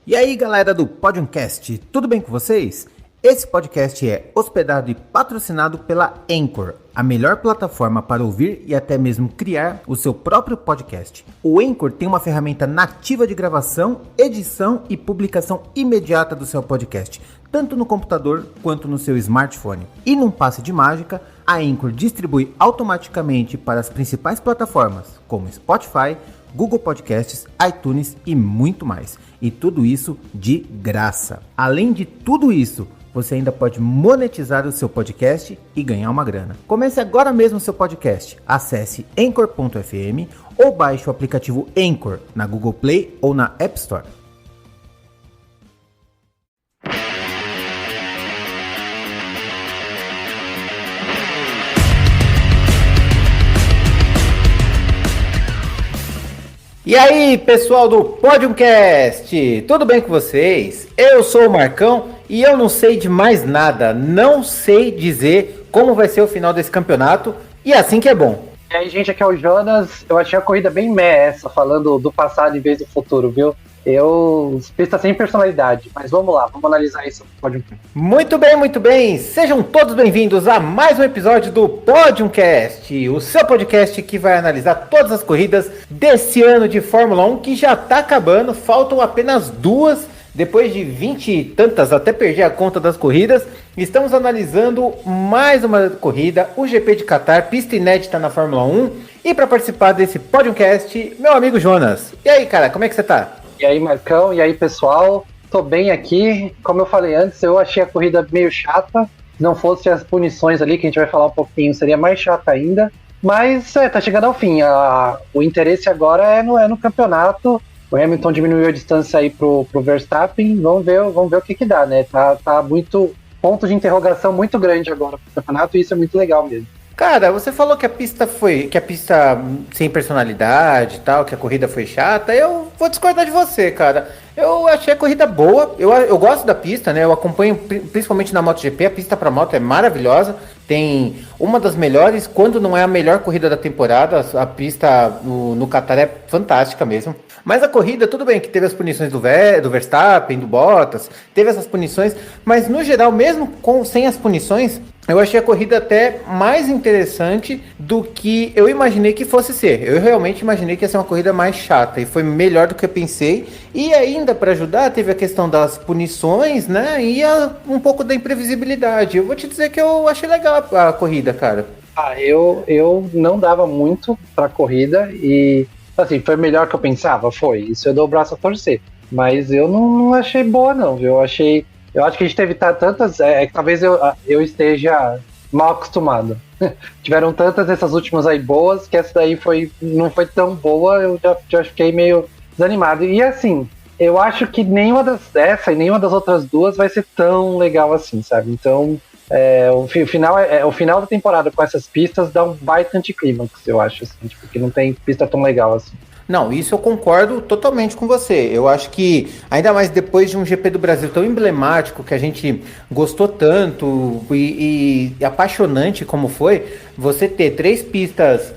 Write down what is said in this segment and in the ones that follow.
E aí galera do Podiumcast, tudo bem com vocês? Esse podcast é hospedado e patrocinado pela Anchor, a melhor plataforma para ouvir e até mesmo criar o seu próprio podcast. O Anchor tem uma ferramenta nativa de gravação, edição e publicação imediata do seu podcast, tanto no computador quanto no seu smartphone. E num passe de mágica, a Anchor distribui automaticamente para as principais plataformas, como Spotify, Google Podcasts, iTunes e muito mais. E tudo isso de graça. Além de tudo isso, você ainda pode monetizar o seu podcast e ganhar uma grana. Comece agora mesmo o seu podcast. Acesse Anchor.fm ou baixe o aplicativo Anchor na Google Play ou na App Store. E aí, pessoal do Podiumcast, tudo bem com vocês? Eu sou o Marcão e eu não sei de mais nada, não sei dizer como vai ser o final desse campeonato e assim que é bom. E aí, gente, aqui é o Jonas. Eu achei a corrida bem essa, falando do passado em vez do futuro, viu? Pista sem personalidade, mas vamos lá, vamos analisar isso no Podiumcast. Muito bem, sejam todos bem-vindos a mais um episódio do Podiumcast, o seu podcast que vai analisar todas as corridas desse ano de Fórmula 1 que já tá acabando, faltam apenas duas, depois de 20 e tantas, até perdi a conta das corridas. Estamos analisando mais uma corrida, o GP de Qatar, pista inédita na Fórmula 1, e para participar desse Podiumcast, meu amigo Jonas. E aí, cara, como é que você tá? E aí, Marcão, e aí, pessoal, tô bem aqui. Como eu falei antes, eu achei a corrida meio chata. Se não fosse as punições ali, que a gente vai falar um pouquinho, seria mais chata ainda. Mas tá chegando ao fim. O interesse agora é no campeonato. O Hamilton diminuiu a distância aí pro Verstappen. Vamos ver o que dá, né? Tá muito ponto de interrogação muito grande agora pro campeonato, e isso é muito legal mesmo. Cara, você falou que a pista sem personalidade e tal, que a corrida foi chata. Eu vou discordar de você, cara. Eu achei a corrida boa, eu gosto da pista, né? Eu acompanho principalmente na MotoGP, a pista para moto é maravilhosa. Tem uma das melhores, quando não é a melhor corrida da temporada, a pista no Qatar é fantástica mesmo. Mas a corrida, tudo bem que teve as punições do Verstappen, do Bottas, teve essas punições, mas no geral, mesmo sem as punições, eu achei a corrida até mais interessante do que eu imaginei que fosse ser. Eu realmente imaginei que ia ser uma corrida mais chata e foi melhor do que eu pensei. E ainda para ajudar, teve a questão das punições, né? E um pouco da imprevisibilidade. Eu vou te dizer que eu achei legal a corrida, cara. Eu não dava muito pra corrida e, assim, foi melhor que eu pensava? Foi. Isso eu dou o braço a torcer. Mas eu não achei boa, não, viu? Eu acho que a gente teve tantas... que talvez eu esteja mal acostumado. Tiveram tantas essas últimas aí boas, que essa daí não foi tão boa, eu já fiquei meio desanimado. E assim, eu acho que essa e nenhuma das outras duas vai ser tão legal assim, sabe? Então, o final da temporada com essas pistas dá um baita anticlímax, eu acho, assim, tipo, que não tem pista tão legal assim. Não, isso eu concordo totalmente com você. Eu acho que, ainda mais depois de um GP do Brasil tão emblemático, que a gente gostou tanto e apaixonante como foi, você ter três pistas,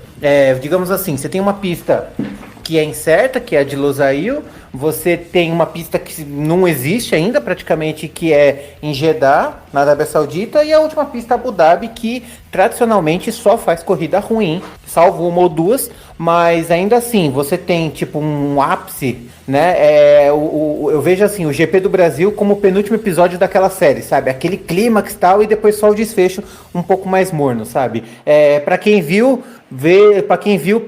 digamos assim, você tem uma pista que é incerta, que é a de Losail, você tem uma pista que não existe ainda praticamente, que é em Jeddah, na Arábia Saudita, e a última pista Abu Dhabi, que tradicionalmente só faz corrida ruim, salvo uma ou duas, mas ainda assim, você tem tipo um ápice, né? Eu vejo assim, o GP do Brasil como o penúltimo episódio daquela série, sabe? Aquele clímax e tal, e depois só o desfecho um pouco mais morno, sabe? Pra quem viu,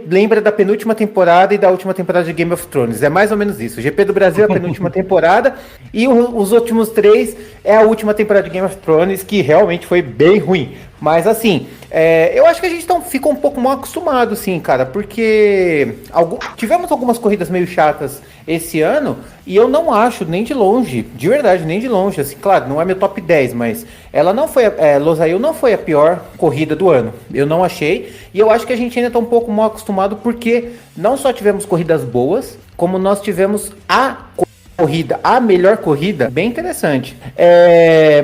lembra da penúltima temporada e da última temporada de Game of Thrones. É mais ou menos isso. O GP do Brasil é a penúltima temporada e os últimos três é a última temporada de Game of Thrones, que realmente foi bem ruim. Mas assim, eu acho que a gente ficou um pouco mal acostumado, sim, cara, porque tivemos algumas corridas meio chatas esse ano e eu não acho nem de longe, de verdade, nem de longe, assim, claro, não é meu top 10, mas ela não foi, Losail não foi a pior corrida do ano, eu não achei, e eu acho que a gente ainda tá um pouco mal acostumado porque não só tivemos corridas boas, como nós tivemos a melhor corrida, bem interessante.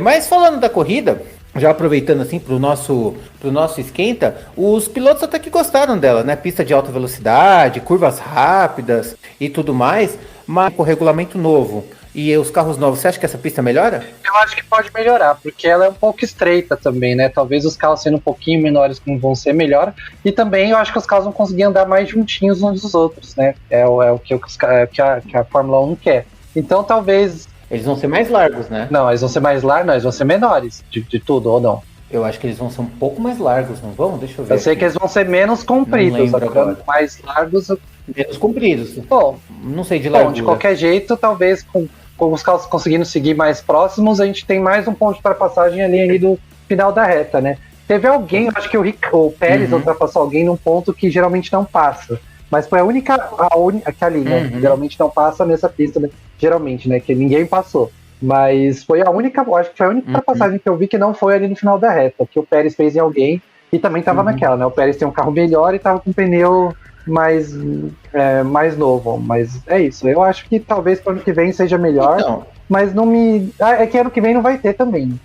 Mas falando da corrida, já aproveitando assim pro nosso esquenta, os pilotos até que gostaram dela, né? Pista de alta velocidade, curvas rápidas e tudo mais, mas com o regulamento novo e os carros novos, você acha que essa pista melhora? Eu acho que pode melhorar, porque ela é um pouco estreita também, né? Talvez os carros sendo um pouquinho menores como vão ser, melhor. E também eu acho que os carros vão conseguir andar mais juntinhos uns dos outros, né? É o que a Fórmula 1 quer. Então talvez... Eles vão ser mais largos, né? Não, eles vão ser mais largos, não, eles vão ser menores de tudo, ou não? Eu acho que eles vão ser um pouco mais largos, não vão? Deixa eu ver. Eu sei que eles vão ser menos compridos, agora. Mais largos. Menos compridos. Bom, não sei de largura. Bom, de qualquer jeito, talvez com os carros conseguindo seguir mais próximos, a gente tem mais um ponto de ultrapassagem ali do final da reta, né? Teve alguém, acho que o Pérez ultrapassou alguém num ponto que geralmente não passa. Mas foi a única que ali, né? Geralmente não passa nessa pista, né? Geralmente, né? Que ninguém passou. Mas foi a única, acho que foi a única ultrapassagem que eu vi que não foi ali no final da reta, que o Pérez fez em alguém e também tava naquela, né? O Pérez tem um carro melhor e tava com um pneu mais novo. Mas é isso. Eu acho que talvez para o ano que vem seja melhor, então, mas não me... é que ano que vem não vai ter também.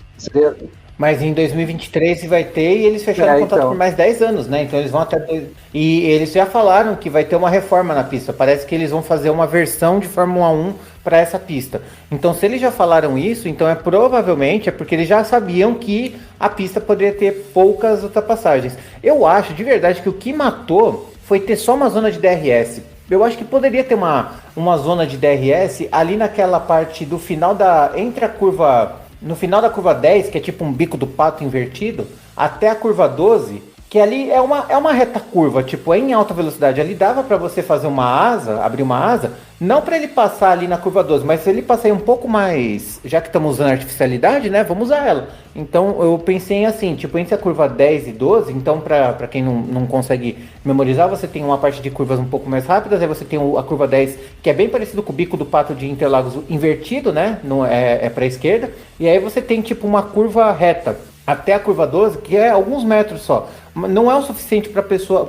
Mas em 2023 vai ter, e eles fecharam o contrato por mais 10 anos, né? Então eles vão até... E eles já falaram que vai ter uma reforma na pista. Parece que eles vão fazer uma versão de Fórmula 1 para essa pista. Então, se eles já falaram isso, então provavelmente porque eles já sabiam que a pista poderia ter poucas ultrapassagens. Eu acho, de verdade, que o que matou foi ter só uma zona de DRS. Eu acho que poderia ter uma zona de DRS ali naquela parte do final entre a curva... No final da curva 10, que é tipo um bico do pato invertido, até a curva 12, que ali é uma reta curva, tipo, é em alta velocidade. Ali dava para você fazer uma asa, abrir uma asa, não para ele passar ali na curva 12, mas se ele passar aí um pouco mais, já que estamos usando artificialidade, né, vamos usar ela. Então eu pensei assim, tipo, entre a curva 10 e 12, então para quem não consegue memorizar, você tem uma parte de curvas um pouco mais rápidas, aí você tem a curva 10, que é bem parecido com o bico do pato de Interlagos invertido, né, é para a esquerda, e aí você tem tipo uma curva reta até a curva 12, que é alguns metros só. Não é o suficiente para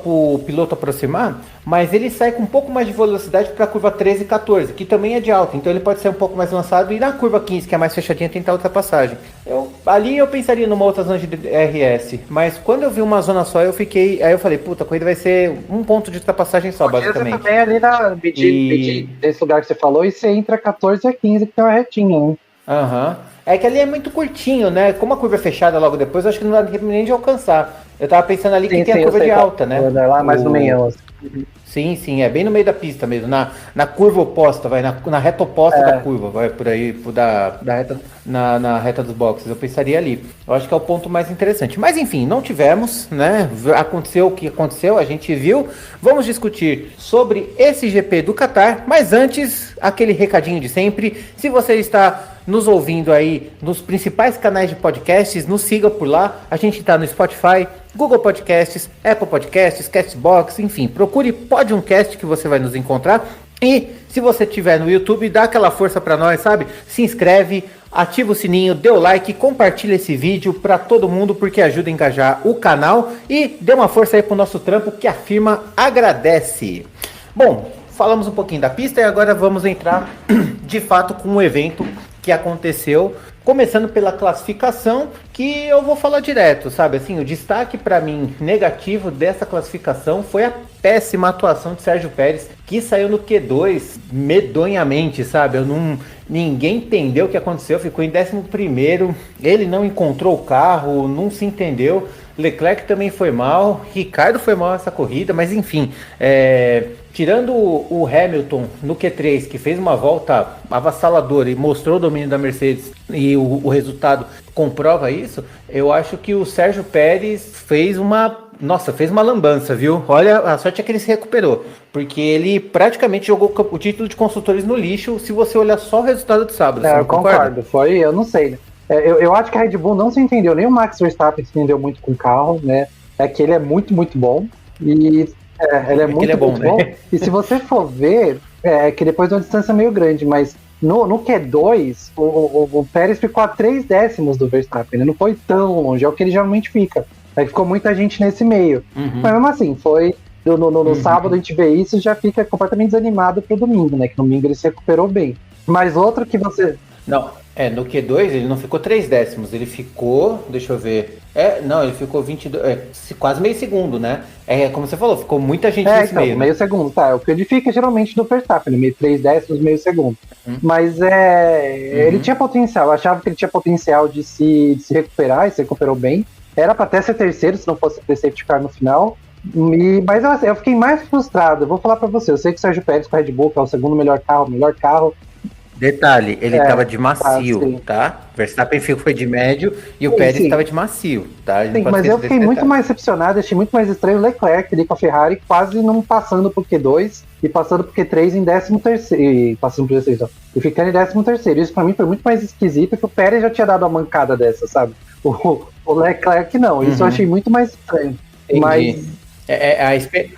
o piloto aproximar, mas ele sai com um pouco mais de velocidade para a curva 13 e 14, que também é de alta, então ele pode ser um pouco mais lançado, e na curva 15, que é mais fechadinha, tentar ultrapassagem. Ali eu pensaria numa outra zona de DRS, mas quando eu vi uma zona só, aí eu falei, puta, a corrida vai ser um ponto de ultrapassagem só, basicamente. Você também ali na nesse lugar que você falou, e você entra 14 a 15, que tem uma retinha, né? É que ali é muito curtinho, né? Como a curva é fechada logo depois, eu acho que não dá nem de alcançar. Eu tava pensando ali que tem a curva de alta, né? Lá mais no meião, assim. Sim, é bem no meio da pista mesmo, na curva oposta, vai, na reta oposta da curva, vai por aí, na reta dos boxes, eu pensaria ali. Eu acho que é o ponto mais interessante. Mas enfim, não tivemos, né? Aconteceu o que aconteceu, a gente viu. Vamos discutir sobre esse GP do Qatar, mas antes, aquele recadinho de sempre. Se você está nos ouvindo aí nos principais canais de podcasts, nos siga por lá. A gente está no Spotify, Google Podcasts, Apple Podcasts, Castbox, enfim, procure Podiumcast que você vai nos encontrar. E se você estiver no YouTube, dá aquela força para nós, sabe? Se inscreve, ativa o sininho, dê o like, compartilha esse vídeo para todo mundo, porque ajuda a engajar o canal e dê uma força aí pro nosso trampo, que a firma agradece. Bom, falamos um pouquinho da pista e agora vamos entrar de fato com um evento que aconteceu, começando pela classificação, que eu vou falar direto, sabe? Assim, o destaque para mim negativo dessa classificação foi a péssima atuação de Sérgio Pérez, que saiu no Q2 medonhamente, sabe? Ninguém entendeu o que aconteceu, ficou em 11º, ele não encontrou o carro, não se entendeu. Leclerc também foi mal, Ricardo foi mal nessa corrida, mas enfim, tirando o Hamilton no Q3, que fez uma volta avassaladora e mostrou o domínio da Mercedes, e o resultado comprova isso, eu acho que o Sérgio Pérez fez uma lambança, viu? Olha, a sorte é que ele se recuperou, porque ele praticamente jogou o título de construtores no lixo, se você olhar só o resultado de sábado. Eu concordo, eu não sei, né? Eu acho que a Red Bull não se entendeu, nem o Max Verstappen se entendeu muito com o carro, né? É que ele é muito, muito bom. E ele é muito bom, né? E se você for ver, que depois de uma distância meio grande, mas no Q2, o Pérez ficou a 3 décimos do Verstappen, né? Não foi tão longe, é o que ele geralmente fica. Aí ficou muita gente nesse meio. Mas mesmo assim, foi no sábado a gente vê isso e já fica completamente desanimado pro domingo, né? Que no domingo ele se recuperou bem. Mas outro que você... Não, no Q2 ele não ficou 3 décimos, ele ficou, deixa eu ver. Não, ele ficou 22, quase meio segundo, né? Como você falou, ficou muita gente nesse então, meio. Meio segundo, tá. O que ele fica geralmente no Verstappen, meio 3 décimos, meio segundo. Mas ele tinha potencial, eu achava que ele tinha potencial de se recuperar, e se recuperou bem. Era pra até ser terceiro, se não fosse ter safety car no final. Mas eu fiquei mais frustrado, eu vou falar pra você, eu sei que o Sérgio Pérez com a Red Bull, que é o segundo melhor carro. Detalhe, ele estava de macio, tá? Verstappen foi de médio e o Pérez estava de macio, tá? Sim, mas eu fiquei muito mais decepcionado, achei muito mais estranho o Leclerc ali com a Ferrari quase não passando pro Q2 e passando pro Q3 em 13º, passando pro Q3, e ficando em 13º. Isso pra mim foi muito mais esquisito que o Pérez já tinha dado uma mancada dessa, sabe? O Leclerc não, isso eu achei muito mais estranho. Entendi. Mas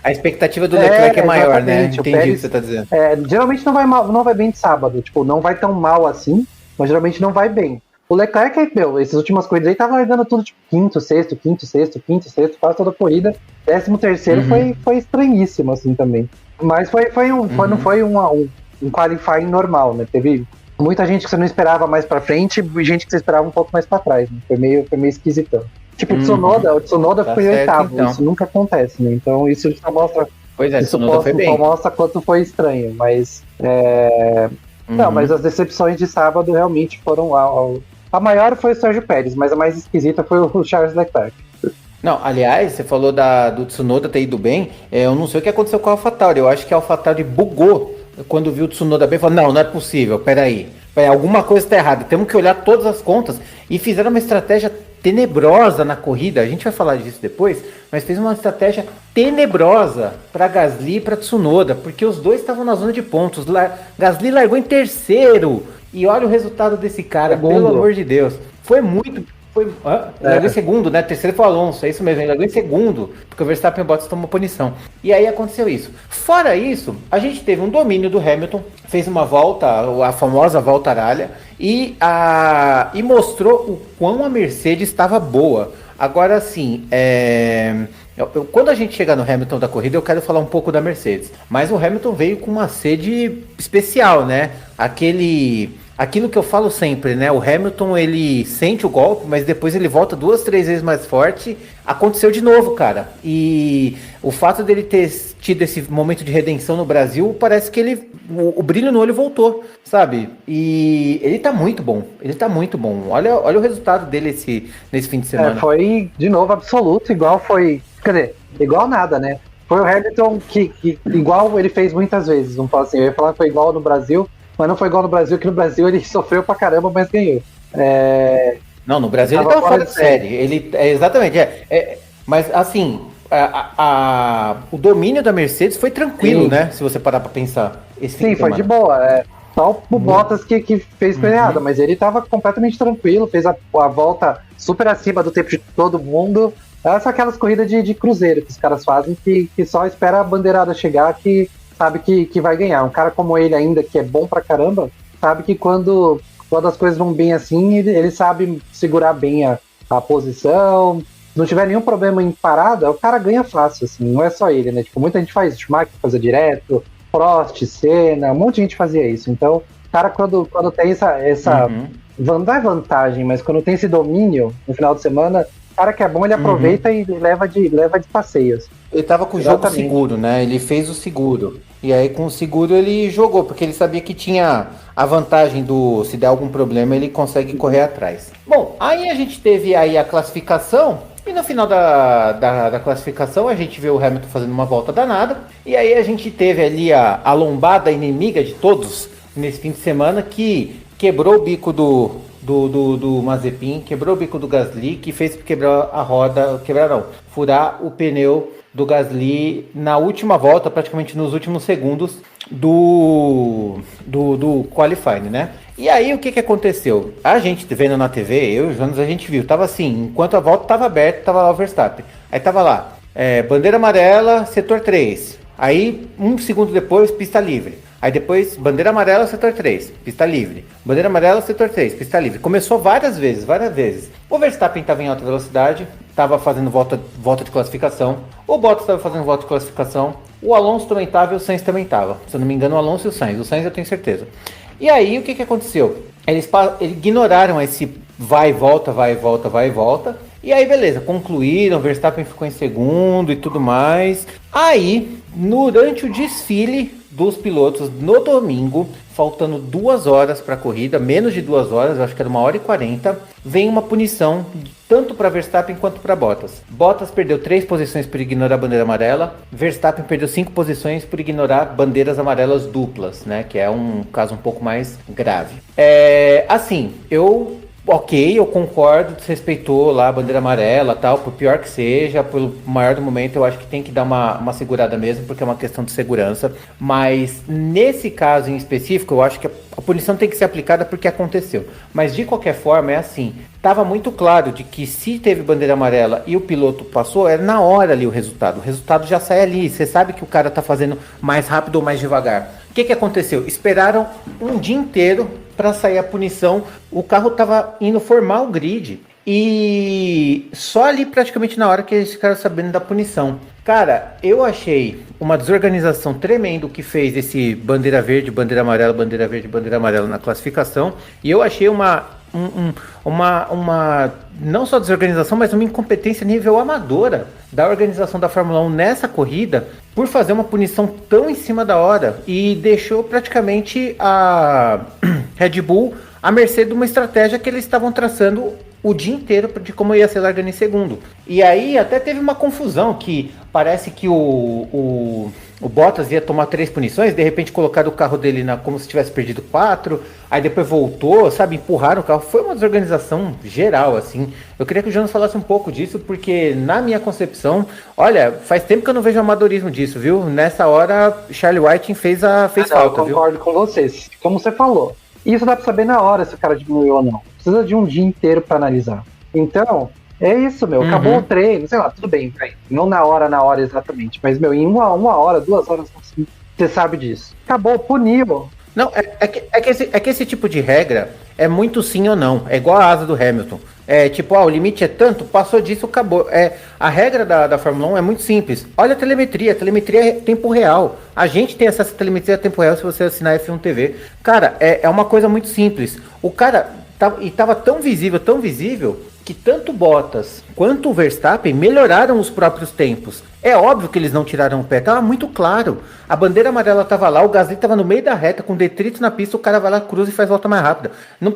a expectativa do Leclerc é maior, né? Entendi o que você tá dizendo. Geralmente não vai bem de sábado, tipo, não vai tão mal assim, mas geralmente não vai bem. O Leclerc, essas últimas corridas aí, tava largando tudo tipo quinto, sexto, quase toda a corrida. 13º foi estranhíssimo, assim, também. Mas não foi um qualifying normal, né? Teve muita gente que você não esperava mais pra frente e gente que você esperava um pouco mais pra trás, né? Foi meio esquisitão. Tipo, o Tsunoda foi oitavo, então. Isso nunca acontece, né? Então isso só mostra. Pois é, isso só mostra quanto foi estranho, mas. Não, mas as decepções de sábado realmente foram. A maior foi o Sérgio Pérez, mas a mais esquisita foi o Charles Leclerc. Não, aliás, você falou do Tsunoda ter ido bem. Eu não sei o que aconteceu com a AlphaTauri. Eu acho que a AlphaTauri bugou quando viu o Tsunoda bem. Falou, não é possível, peraí. Alguma coisa está errada. Temos que olhar todas as contas. E fizeram uma estratégia tenebrosa na corrida, a gente vai falar disso depois, mas fez uma estratégia tenebrosa para Gasly e para Tsunoda, porque os dois estavam na zona de pontos. Gasly largou em terceiro, e olha o resultado desse cara, pelo amor de Deus. Foi muito... largou em segundo, né? Terceiro foi o Alonso, é isso mesmo, ele largou em segundo, porque o Verstappen e o Bottas tomou punição. E aí aconteceu isso. Fora isso, a gente teve um domínio do Hamilton, fez uma volta, a famosa volta aralha, e mostrou o quão a Mercedes estava boa. Agora sim, quando a gente chegar no Hamilton da corrida, eu quero falar um pouco da Mercedes. Mas o Hamilton veio com uma sede especial, né? Aquilo que eu falo sempre, né? O Hamilton, ele sente o golpe, mas depois ele volta 2, 3 vezes mais forte. Aconteceu de novo, cara. E o fato dele ter tido esse momento de redenção no Brasil, parece que o brilho no olho voltou, sabe? E ele tá muito bom. Olha o resultado dele nesse fim de semana. Foi, de novo, absoluto, igual foi... Quer dizer, igual nada, né? Foi o Hamilton que igual ele fez muitas vezes. Não falo assim, eu ia falar que foi igual no Brasil, mas não foi igual no Brasil, que no Brasil ele sofreu pra caramba, mas ganhou. Não, no Brasil ele tava fora de série. Exatamente. Mas assim, o domínio da Mercedes foi tranquilo, né? Se você parar pra pensar. Sim, foi de boa. Só o Bottas que fez coisa errada, mas ele tava completamente tranquilo, fez a volta super acima do tempo de todo mundo. São aquelas corridas de cruzeiro que os caras fazem, que só espera a bandeirada chegar, que sabe que vai ganhar. Um cara como ele ainda, que é bom pra caramba, sabe que quando as coisas vão bem assim, ele sabe segurar bem a posição. Se não tiver nenhum problema em parada, o cara ganha fácil, assim. Não é só ele, né? Tipo, muita gente faz, Schumacher fazia direto, Prost, Senna, um monte de gente fazia isso. Então, o cara quando tem essa não é vantagem, mas quando tem esse domínio no final de semana, o cara que é bom, ele aproveita e leva de passeios. Ele tava com o jogo seguro, né? Ele fez o seguro. E aí com o seguro ele jogou, porque ele sabia que tinha a vantagem se der algum problema, ele consegue correr atrás. Bom, aí a gente teve aí a classificação, e no final da classificação a gente vê o Hamilton fazendo uma volta danada, e aí a gente teve ali a lombada inimiga de todos nesse fim de semana, que quebrou o bico do Mazepin, quebrou o bico do Gasly, que fez quebrar a roda, furar o pneu do Gasly na última volta, praticamente nos últimos segundos do qualifying, né? E aí o que aconteceu? A gente vendo na TV, eu e o Jonas, a gente viu, tava assim, enquanto a volta tava aberta, tava lá o Verstappen. Aí tava lá, bandeira amarela, setor 3. Aí, um segundo depois, pista livre. Aí depois, bandeira amarela, setor 3, pista livre. Bandeira amarela, setor 3, pista livre. Começou várias vezes. O Verstappen estava em alta velocidade, estava fazendo volta de classificação. O Bottas estava fazendo volta de classificação. O Alonso também estava e o Sainz também estava. Se eu não me engano, o Alonso e o Sainz. O Sainz eu tenho certeza. E aí, o que aconteceu? Eles ignoraram esse vai e volta, vai e volta, vai e volta. E aí, beleza, concluíram, Verstappen ficou em segundo e tudo mais. Aí, durante o desfile dos pilotos no domingo, faltando 2 horas para a corrida, menos de 2 horas, eu acho que era 1h40, vem uma punição tanto para Verstappen quanto para Bottas. Bottas perdeu 3 posições por ignorar a bandeira amarela, Verstappen perdeu 5 posições por ignorar bandeiras amarelas duplas, né? Que é um caso um pouco mais grave. Assim, eu concordo, desrespeitou lá a bandeira amarela, tal, por pior que seja, pelo maior do momento, eu acho que tem que dar uma segurada mesmo, porque é uma questão de segurança, mas nesse caso em específico, eu acho que a punição tem que ser aplicada porque aconteceu, mas de qualquer forma é assim, estava muito claro de que se teve bandeira amarela e o piloto passou, era na hora ali o resultado já sai ali, você sabe que o cara tá fazendo mais rápido ou mais devagar. O que aconteceu? Esperaram um dia inteiro para sair a punição, o carro estava indo formar o grid e só ali praticamente na hora que eles ficaram sabendo da punição. Cara, eu achei uma desorganização tremenda que fez esse bandeira verde, bandeira amarela, bandeira verde, bandeira amarela na classificação, e eu achei uma não só desorganização, mas uma incompetência nível amadora da organização da Fórmula 1 nessa corrida por fazer uma punição tão em cima da hora e deixou praticamente a Red Bull à mercê de uma estratégia que eles estavam traçando o dia inteiro de como ia ser largando em segundo. E aí até teve uma confusão que parece que o Bottas ia tomar 3 punições, de repente colocaram o carro dele como se tivesse perdido 4, aí depois voltou, sabe, empurraram o carro. Foi uma desorganização geral, assim. Eu queria que o Jonas falasse um pouco disso, porque na minha concepção, olha, faz tempo que eu não vejo amadorismo disso, viu? Nessa hora, Charlie Whiting fez falta, eu concordo com vocês. Como você falou, isso dá pra saber na hora se o cara diminuiu ou não. Precisa de um dia inteiro pra analisar. Então, é isso, meu. Acabou o treino, sei lá, tudo bem, véio. Não na hora exatamente. Mas, meu, em uma hora, 2 horas, assim, você sabe disso. Acabou, puniu. Não, é que esse tipo de regra é muito sim ou não. É igual a asa do Hamilton. É tipo, o limite é tanto, passou disso, acabou. A regra da Fórmula 1 é muito simples. Olha a telemetria é tempo real. A gente tem acesso à telemetria a tempo real se você assinar F1 TV. Cara, é uma coisa muito simples. O cara tava tão visível, que tanto Bottas quanto o Verstappen melhoraram os próprios tempos. É óbvio que eles não tiraram o pé, tava muito claro. A bandeira amarela tava lá, o Gasly tava no meio da reta, com detritos na pista, o cara vai lá, cruza e faz volta mais rápida. Não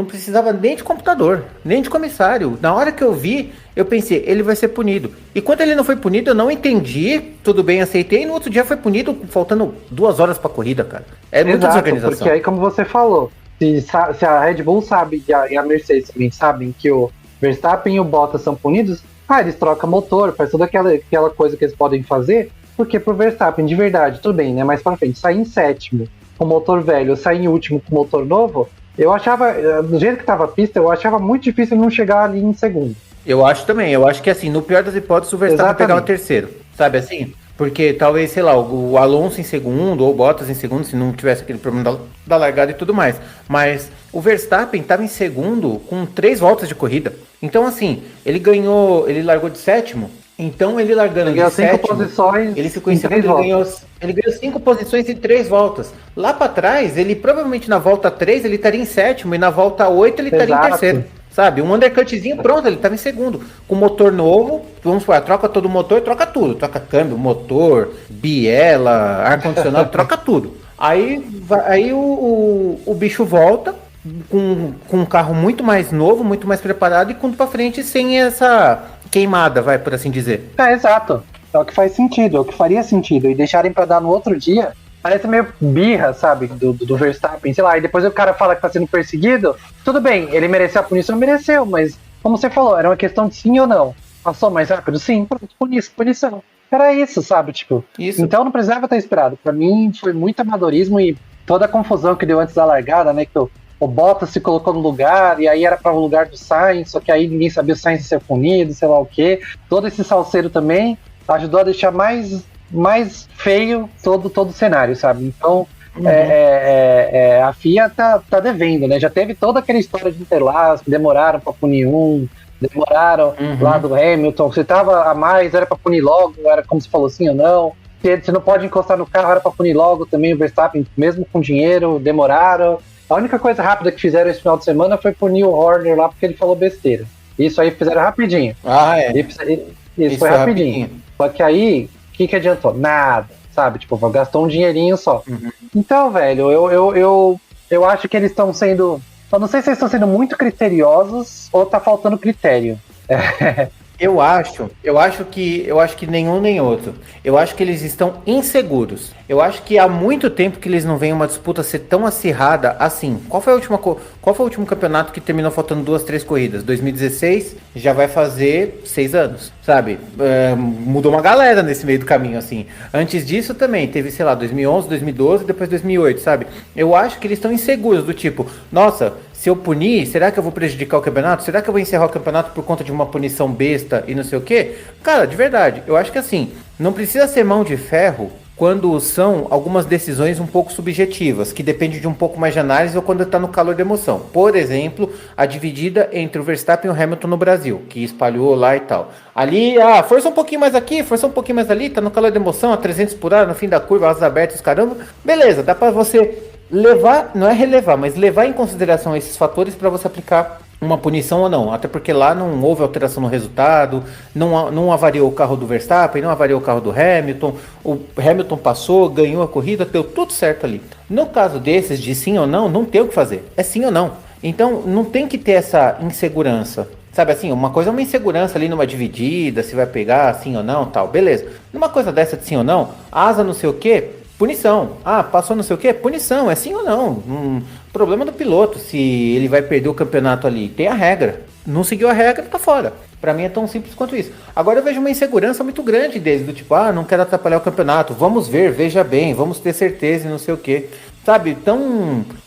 precisava nem de computador, nem de comissário. Na hora que eu vi, eu pensei, ele vai ser punido. E quando ele não foi punido, eu não entendi, tudo bem, aceitei, e no outro dia foi punido, faltando 2 horas pra corrida, cara. É muita desorganização. Porque aí, como você falou, se a Red Bull sabe e a Mercedes também sabem que o Verstappen e o Bottas são punidos, eles trocam motor, faz toda aquela coisa que eles podem fazer, porque pro Verstappen, de verdade, tudo bem, né? Mais pra frente, sair em 7º com motor velho, sair em último com motor novo, eu achava, do jeito que tava a pista, eu achava muito difícil não chegar ali em segundo. Eu acho também, eu acho que assim, no pior das hipóteses, o Verstappen pegar o terceiro, sabe assim? Porque talvez, sei lá, o Alonso em segundo ou o Bottas em segundo, se não tivesse aquele problema da largada e tudo mais. Mas o Verstappen estava em segundo com 3 voltas de corrida. Então, assim, ele largou de 7º. Então, ele largando de 7º, ele ficou em segundo, ele ganhou 5 posições em 3 voltas. Lá para trás, ele provavelmente na volta 3 ele estaria em 7º e na volta 8 ele estaria em terceiro. Sabe, um undercutzinho, pronto, ele estava em segundo. Com motor novo, vamos falar, troca todo o motor, troca tudo. Troca câmbio, motor, biela, ar-condicionado, troca tudo. Aí o bicho volta com um carro muito mais novo, muito mais preparado e com para frente sem essa queimada, vai, por assim dizer. Exato. É o que faz sentido, é o que faria sentido. E deixarem para dar no outro dia, parece meio birra, sabe, do Verstappen, sei lá, e depois o cara fala que tá sendo perseguido, tudo bem, ele mereceu a punição, mereceu, mas, como você falou, era uma questão de sim ou não. Passou mais rápido? Sim, pronto, punição. Era isso, sabe, tipo, isso. Então não precisava ter esperado. Pra mim, foi muito amadorismo e toda a confusão que deu antes da largada, né, que o Bottas se colocou no lugar, e aí era para o lugar do Sainz, só que aí ninguém sabia o Sainz ser punido, sei lá o quê. Todo esse salseiro também ajudou a deixar mais feio todo o cenário, sabe? Então, a FIA tá devendo, né? Já teve toda aquela história de Interlagos, que demoraram para punir demoraram lá do Hamilton, se tava a mais, era para punir logo, era como se falou sim ou não. Você não pode encostar no carro, era pra punir logo também o Verstappen, mesmo com dinheiro, demoraram. A única coisa rápida que fizeram esse final de semana foi punir o Horner lá porque ele falou besteira. Isso aí fizeram rapidinho. Isso foi rapidinho. Só que aí, o que adiantou? Nada, sabe? Tipo, gastou um dinheirinho só. Uhum. Então, velho, eu acho que eles estão sendo... Eu não sei se eles estão sendo muito criteriosos ou tá faltando critério. Eu acho que nenhum nem outro. Eu acho que eles estão inseguros. Eu acho que há muito tempo que eles não veem uma disputa ser tão acirrada assim. Qual foi o último campeonato que terminou faltando 2, 3 corridas? 2016, já vai fazer 6 anos, sabe? Mudou uma galera nesse meio do caminho, assim. Antes disso também, teve, sei lá, 2011, 2012, depois 2008, sabe? Eu acho que eles estão inseguros, do tipo, nossa, se eu punir, será que eu vou prejudicar o campeonato? Será que eu vou encerrar o campeonato por conta de uma punição besta e não sei o quê? Cara, de verdade, eu acho que assim, não precisa ser mão de ferro quando são algumas decisões um pouco subjetivas, que depende de um pouco mais de análise ou quando está no calor da emoção. Por exemplo, a dividida entre o Verstappen e o Hamilton no Brasil, que espalhou lá e tal. Ali, força um pouquinho mais aqui, força um pouquinho mais ali, tá no calor da emoção, a 300 por hora, no fim da curva, asas abertas, caramba. Beleza, dá para você levar, não é relevar, mas levar em consideração esses fatores para você aplicar uma punição ou não, até porque lá não houve alteração no resultado, não avariou o carro do Verstappen, não avariou o carro do Hamilton, o Hamilton passou, ganhou a corrida, deu tudo certo ali. No caso desses, de sim ou não tem o que fazer, é sim ou não. Então não tem que ter essa insegurança. Sabe assim, uma coisa é uma insegurança ali numa dividida, se vai pegar sim ou não, tal, beleza. Numa coisa dessa de sim ou não, asa não sei o que, punição. Passou não sei o que? Punição, é sim ou não? Problema do piloto, se ele vai perder o campeonato ali. Tem a regra. Não seguiu a regra, tá fora. Pra mim é tão simples quanto isso. Agora eu vejo uma insegurança muito grande deles, do tipo, não quero atrapalhar o campeonato. Vamos ver, veja bem, vamos ter certeza e não sei o que. Sabe,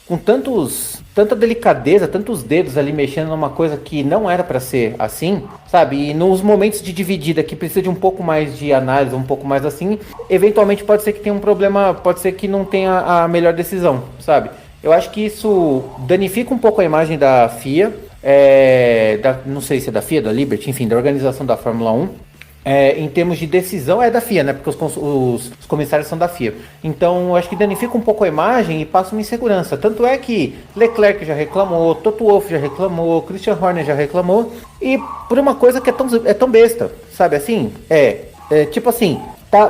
com tanta delicadeza, tantos dedos ali mexendo numa coisa que não era pra ser assim, sabe? E nos momentos de dividida que precisa de um pouco mais de análise, um pouco mais assim, eventualmente pode ser que tenha um problema, pode ser que não tenha a melhor decisão, sabe? Eu acho que isso danifica um pouco a imagem da FIA, não sei se é da FIA, da Liberty, enfim, da organização da Fórmula 1. Em termos de decisão é da FIA, né? Porque os comissários são da FIA. Então, eu acho que danifica um pouco a imagem e passa uma insegurança. Tanto é que Leclerc já reclamou, Toto Wolff já reclamou, Christian Horner já reclamou. E por uma coisa que é tão besta, sabe assim? Tipo assim,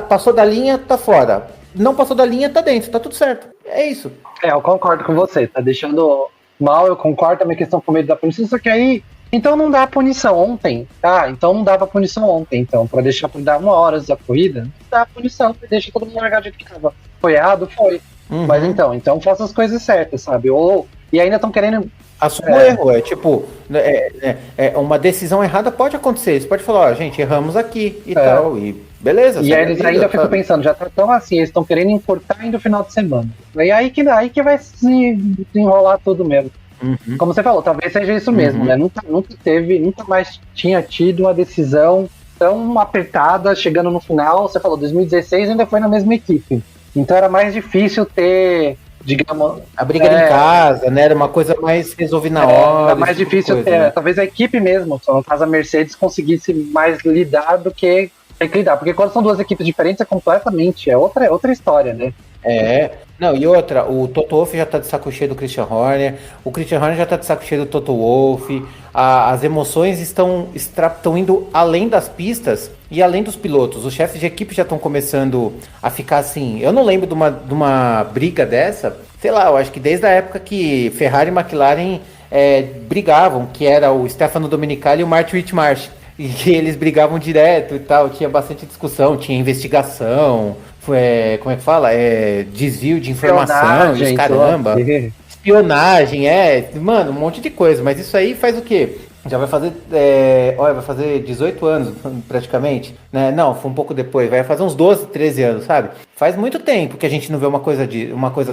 passou da linha, tá fora. Não passou da linha, tá dentro, tá tudo certo. É isso. Eu concordo com você. Tá deixando mal, eu concordo também com a questão com medo da punição, só que aí... Então não dá a punição ontem. Então não dava a punição ontem. Então, pra deixar por dar 1 hora antes da corrida, não dá a punição. Deixa todo mundo largar do jeito que tava. Foi errado? Foi. Uhum. Mas então faça as coisas certas, sabe? E ainda estão querendo... Assuma o erro. Tipo, uma decisão errada pode acontecer. Você pode falar, gente, erramos aqui e tal. E beleza. E aí eles ainda ficam pensando, já tá tão assim, eles estão querendo encurtar ainda o final de semana. E aí que vai se enrolar tudo mesmo. Uhum. Como você falou, talvez seja isso mesmo, né? Nunca mais tinha tido uma decisão tão apertada chegando no final. Você falou, 2016 ainda foi na mesma equipe. Então era mais difícil ter, digamos... A briga em casa, né? Era uma coisa mais resolvida na hora. Era mais difícil ter, né? Talvez a equipe mesmo, no caso a Mercedes, conseguisse mais lidar do que tem que lidar. Porque quando são duas equipes diferentes é completamente, outra história, né? Não, e outra, o Toto Wolff já tá de saco cheio do Christian Horner, o Christian Horner já tá de saco cheio do Toto Wolff, as emoções estão indo além das pistas e além dos pilotos. Os chefes de equipe já estão começando a ficar assim. Eu não lembro de uma briga dessa, sei lá, eu acho que desde a época que Ferrari e McLaren brigavam, que era o Stefano Domenicali e o Martin Whitmarsh. E eles brigavam direto e tal, tinha bastante discussão, tinha investigação, como é que fala? Desvio de informação, e caramba. Espionagem, mano, um monte de coisa, mas isso aí faz o quê? Já vai fazer, vai fazer 18 anos praticamente, né? Não, foi um pouco depois, vai fazer uns 12, 13 anos, sabe? Faz muito tempo que a gente não vê uma coisa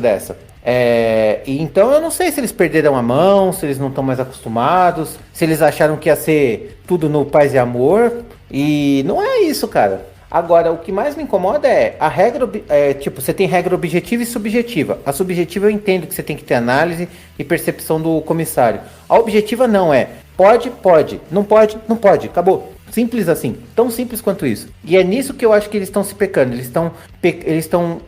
dessa. E então eu não sei se eles perderam a mão, se eles não estão mais acostumados, se eles acharam que ia ser tudo no paz e amor, e não é isso, cara. Agora, o que mais me incomoda é a regra, você tem regra objetiva e subjetiva. A subjetiva eu entendo que você tem que ter análise e percepção do comissário. A objetiva não pode, não pode, acabou. Simples assim, tão simples quanto isso. E é nisso que eu acho que eles estão se pecando. Eles estão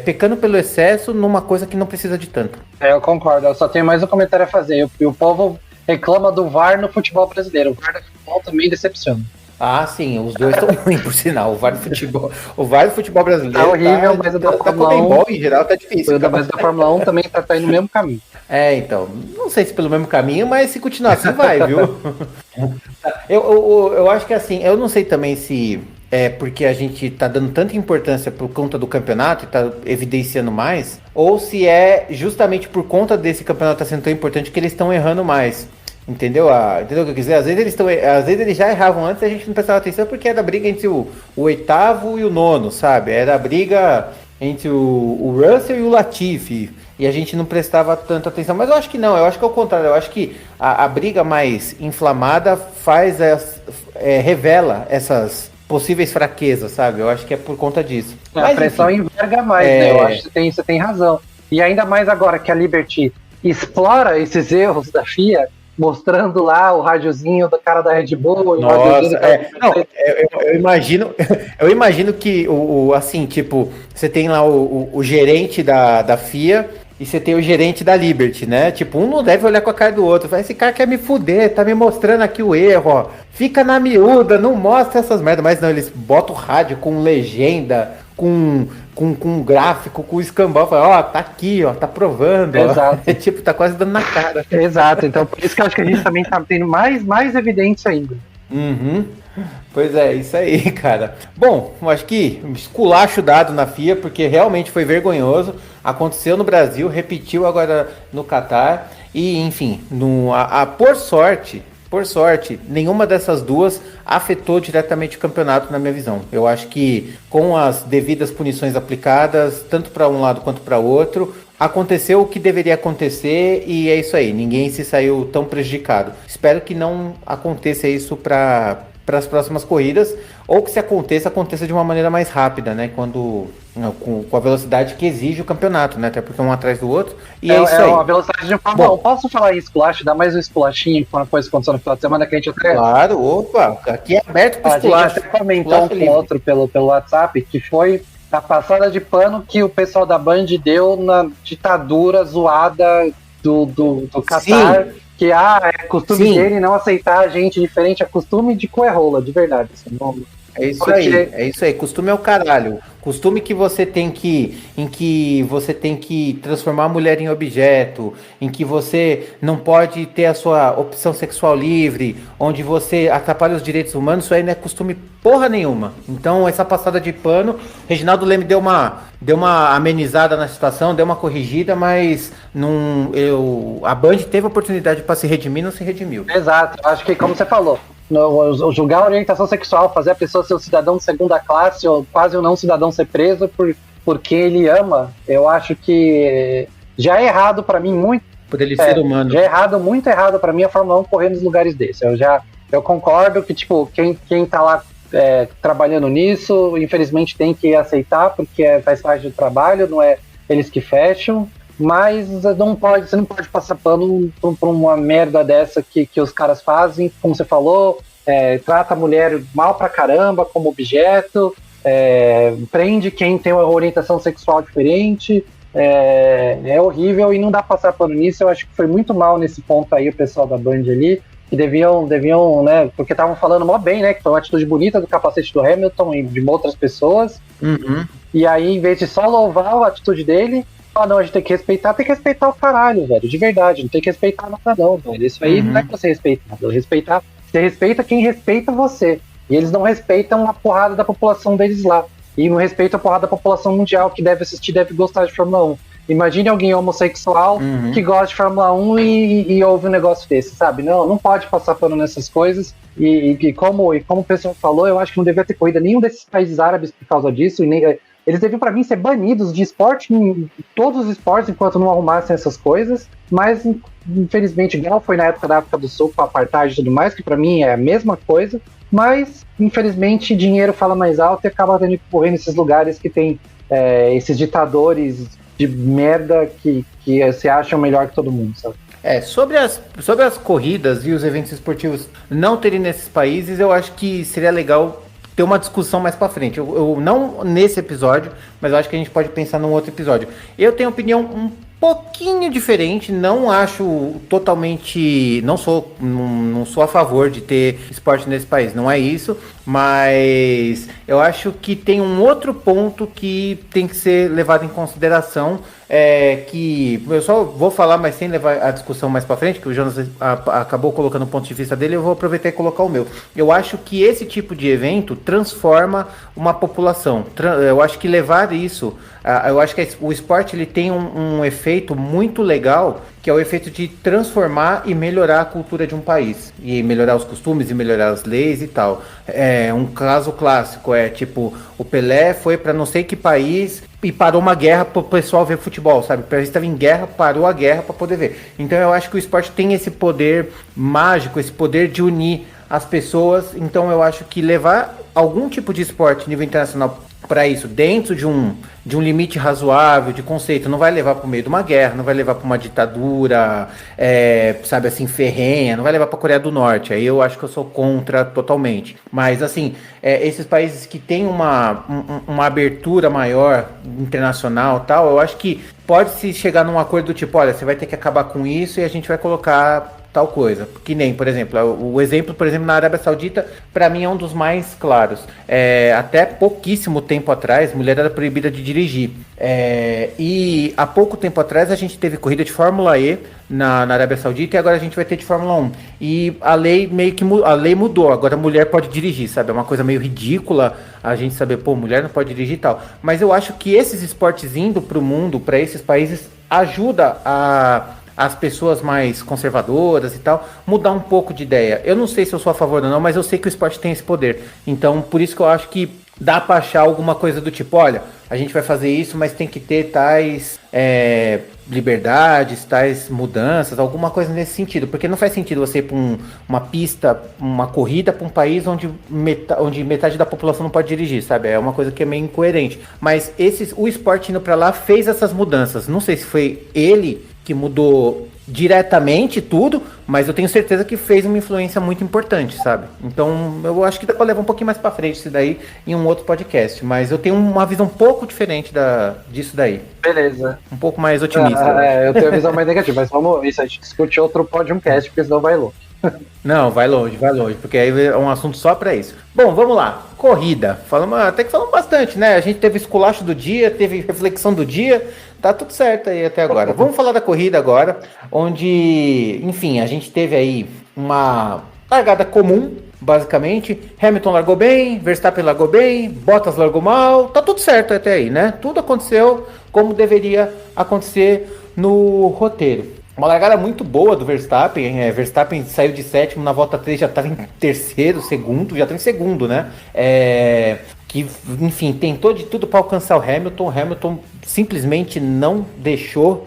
pecando pelo excesso numa coisa que não precisa de tanto. Eu concordo, eu só tenho mais um comentário a fazer. O povo reclama do VAR no futebol brasileiro. O VAR no futebol também decepciona. Ah, sim, os dois estão ruins, por sinal. O VAR do futebol brasileiro tá horrível, mas o da Fórmula 1 em geral tá difícil. Mas da Fórmula 1 também tá indo no mesmo caminho. Então, não sei se pelo mesmo caminho, mas se continuar assim vai, viu? Eu acho que assim, eu não sei também se é porque a gente tá dando tanta importância por conta do campeonato e tá evidenciando mais, ou se é justamente por conta desse campeonato tá sendo tão importante que eles estão errando mais. Entendeu? Entendeu o que eu quis dizer? Às vezes eles já erravam antes e a gente não prestava atenção porque era a briga entre o oitavo e o nono, sabe? Era a briga entre o Russell e o Latifi. E a gente não prestava tanta atenção. Mas eu acho que não, eu acho que é o contrário. Eu acho que a briga mais inflamada revela essas possíveis fraquezas, sabe? Eu acho que é por conta disso. A pressão enverga mais, né? Eu acho que você tem razão. E ainda mais agora que a Liberty explora esses erros da FIA, mostrando lá o rádiozinho do cara da Red Bull. Nossa, eu imagino que assim, tipo, você tem lá o gerente da FIA e você tem o gerente da Liberty, né? Tipo, um não deve olhar com a cara do outro. Esse cara quer me fuder, tá me mostrando aqui o erro, ó. Fica na miúda, não mostra essas merdas. Mas não, eles botam o rádio com legenda, com gráfico, com escambau, fala, tá aqui, tá provando. Exato. É tipo, tá quase dando na cara. Exato, então por isso que eu acho que a gente também tá tendo mais evidência ainda. Uhum. Pois é, isso aí, cara. Bom, eu acho que esculacho dado na FIA, porque realmente foi vergonhoso. Aconteceu no Brasil, repetiu agora no Catar. E, enfim, por sorte, nenhuma dessas duas afetou diretamente o campeonato, na minha visão. Eu acho que com as devidas punições aplicadas, tanto para um lado quanto para o outro, aconteceu o que deveria acontecer e é isso aí. Ninguém se saiu tão prejudicado. Espero que não aconteça isso para as próximas corridas, ou que se aconteça de uma maneira mais rápida, né? Com a velocidade que exige o campeonato, né? Até porque um atrás do outro. E é isso aí. A velocidade de Fórmula 1. Posso falar em esculacho? Dar mais um esculachinho com uma coisa que aconteceu no final de semana que a gente até... Claro, opa, aqui é aberto para esculacho. A gente até comentou um com o outro pelo WhatsApp, que foi a passada de pano que o pessoal da Band deu na ditadura zoada do Qatar. Sim. Que é costume dele não aceitar gente diferente, é costume de coerrola, de verdade. É isso aí, costume é o caralho. Costume que você tem que você tem que transformar a mulher em objeto, em que você não pode ter a sua opção sexual livre, onde você atrapalha os direitos humanos, isso aí não é costume porra nenhuma. Então, essa passada de pano, Reginaldo Leme deu uma amenizada na situação, deu uma corrigida, mas a Band teve a oportunidade para se redimir, não se redimiu. Exato, acho que como você falou, julgar a orientação sexual, fazer a pessoa ser um cidadão de segunda classe ou quase um não cidadão ser preso porque ele ama, eu acho que já é errado para mim muito. Por ele ser humano. Já é muito errado para mim a Fórmula 1 correr nos lugares desses. Eu concordo que tipo, quem tá lá trabalhando nisso, infelizmente tem que aceitar porque faz parte do trabalho, não é eles que fecham. Mas você não pode passar pano por uma merda dessa que os caras fazem, como você falou, trata a mulher mal pra caramba como objeto, prende quem tem uma orientação sexual diferente, é horrível e não dá pra passar pano nisso. Eu acho que foi muito mal nesse ponto aí o pessoal da Band ali, que deviam, né, porque estavam falando mó bem, né, que foi uma atitude bonita do capacete do Hamilton e de outras pessoas, e aí em vez de só louvar a atitude dele, não, a gente tem que respeitar o caralho, velho, de verdade, não tem que respeitar nada não, velho, isso aí não é pra ser respeitado, você respeita quem respeita você, e eles não respeitam a porrada da população deles lá, e não respeitam a porrada da população mundial que deve assistir, deve gostar de Fórmula 1. Imagine alguém homossexual que gosta de Fórmula 1 e ouve um negócio desse, sabe? Não pode passar pano nessas coisas, e como o pessoal falou, eu acho que não devia ter corrida nenhum desses países árabes por causa disso, e nem... Eles deviam, pra mim, ser banidos de esporte, em todos os esportes, enquanto não arrumassem essas coisas. Mas, infelizmente, igual foi na época da África do Sul, com a apartheid e tudo mais, que pra mim é a mesma coisa. Mas, infelizmente, dinheiro fala mais alto e acaba tendo que correr nesses lugares que tem esses ditadores de merda que que se acham melhor que todo mundo, sabe? Sobre as corridas e os eventos esportivos não terem nesses países, eu acho que seria legal ter uma discussão mais pra frente. Eu não nesse episódio, mas eu acho que a gente pode pensar num outro episódio. Eu tenho opinião um pouquinho diferente, não acho totalmente, não sou a favor de ter esporte nesse país, não é isso, mas eu acho que tem um outro ponto que tem que ser levado em consideração, que eu só vou falar, mas sem levar a discussão mais para frente, que o Jonas acabou colocando o ponto de vista dele, eu vou aproveitar e colocar o meu. Eu acho que esse tipo de evento transforma uma população. Eu acho que levar isso, eu acho que o esporte ele tem um efeito muito legal, que é o efeito de transformar e melhorar a cultura de um país, e melhorar os costumes, e melhorar as leis e tal. Um caso clássico tipo, o Pelé foi para não sei que país e parou uma guerra para o pessoal ver futebol, sabe? O país estava em guerra, parou a guerra para poder ver. Então eu acho que o esporte tem esse poder mágico, esse poder de unir as pessoas. Então eu acho que levar algum tipo de esporte a nível internacional para isso, dentro de um limite razoável, de conceito, não vai levar para o meio de uma guerra, não vai levar para uma ditadura, sabe assim, ferrenha, não vai levar para a Coreia do Norte. Aí eu acho que eu sou contra totalmente. Mas assim, esses países que têm uma abertura maior internacional, tal, eu acho que pode-se chegar num acordo do tipo, olha, você vai ter que acabar com isso e a gente vai colocar tal coisa. Que nem, por exemplo, o exemplo, por exemplo, na Arábia Saudita, para mim é um dos mais claros. Até pouquíssimo tempo atrás, mulher era proibida de dirigir. E há pouco tempo atrás a gente teve corrida de Fórmula E na Arábia Saudita e agora a gente vai ter de Fórmula 1. E a lei a lei mudou, agora a mulher pode dirigir, sabe? É uma coisa meio ridícula a gente saber, pô, mulher não pode dirigir e tal. Mas eu acho que esses esportes indo pro mundo, para esses países, ajuda as pessoas mais conservadoras e tal, mudar um pouco de ideia. Eu não sei se eu sou a favor ou não, mas eu sei que o esporte tem esse poder. Então, por isso que eu acho que dá pra achar alguma coisa do tipo, olha, a gente vai fazer isso, mas tem que ter tais liberdades, tais mudanças, alguma coisa nesse sentido. Porque não faz sentido você ir pra uma pista, uma corrida pra um país onde metade da população não pode dirigir, sabe? É uma coisa que é meio incoerente. Mas o esporte indo pra lá fez essas mudanças. Não sei se foi ele que mudou diretamente tudo, mas eu tenho certeza que fez uma influência muito importante, sabe? Então, eu acho que dá pra levar um pouquinho mais pra frente isso daí em um outro podcast, mas eu tenho uma visão um pouco diferente disso daí. Beleza. Um pouco mais otimista. Eu tenho a visão mais negativa, mas vamos, isso a gente discute outro podcast, porque senão vai longe. Não, vai longe, porque aí é um assunto só pra isso. Bom, vamos lá. Corrida. Até que falamos bastante, né? A gente teve esculacho do dia, teve reflexão do dia, tá tudo certo aí até agora. Vamos falar da corrida agora, onde, enfim, a gente teve aí uma largada comum, basicamente. Hamilton largou bem, Verstappen largou bem, Bottas largou mal, tá tudo certo até aí, né? Tudo aconteceu como deveria acontecer no roteiro. Uma largada muito boa do Verstappen. Verstappen saiu de sétimo, na volta 3 já estava em terceiro, segundo, já está em segundo, né? Que, enfim, tentou de tudo para alcançar o Hamilton. O Hamilton simplesmente não deixou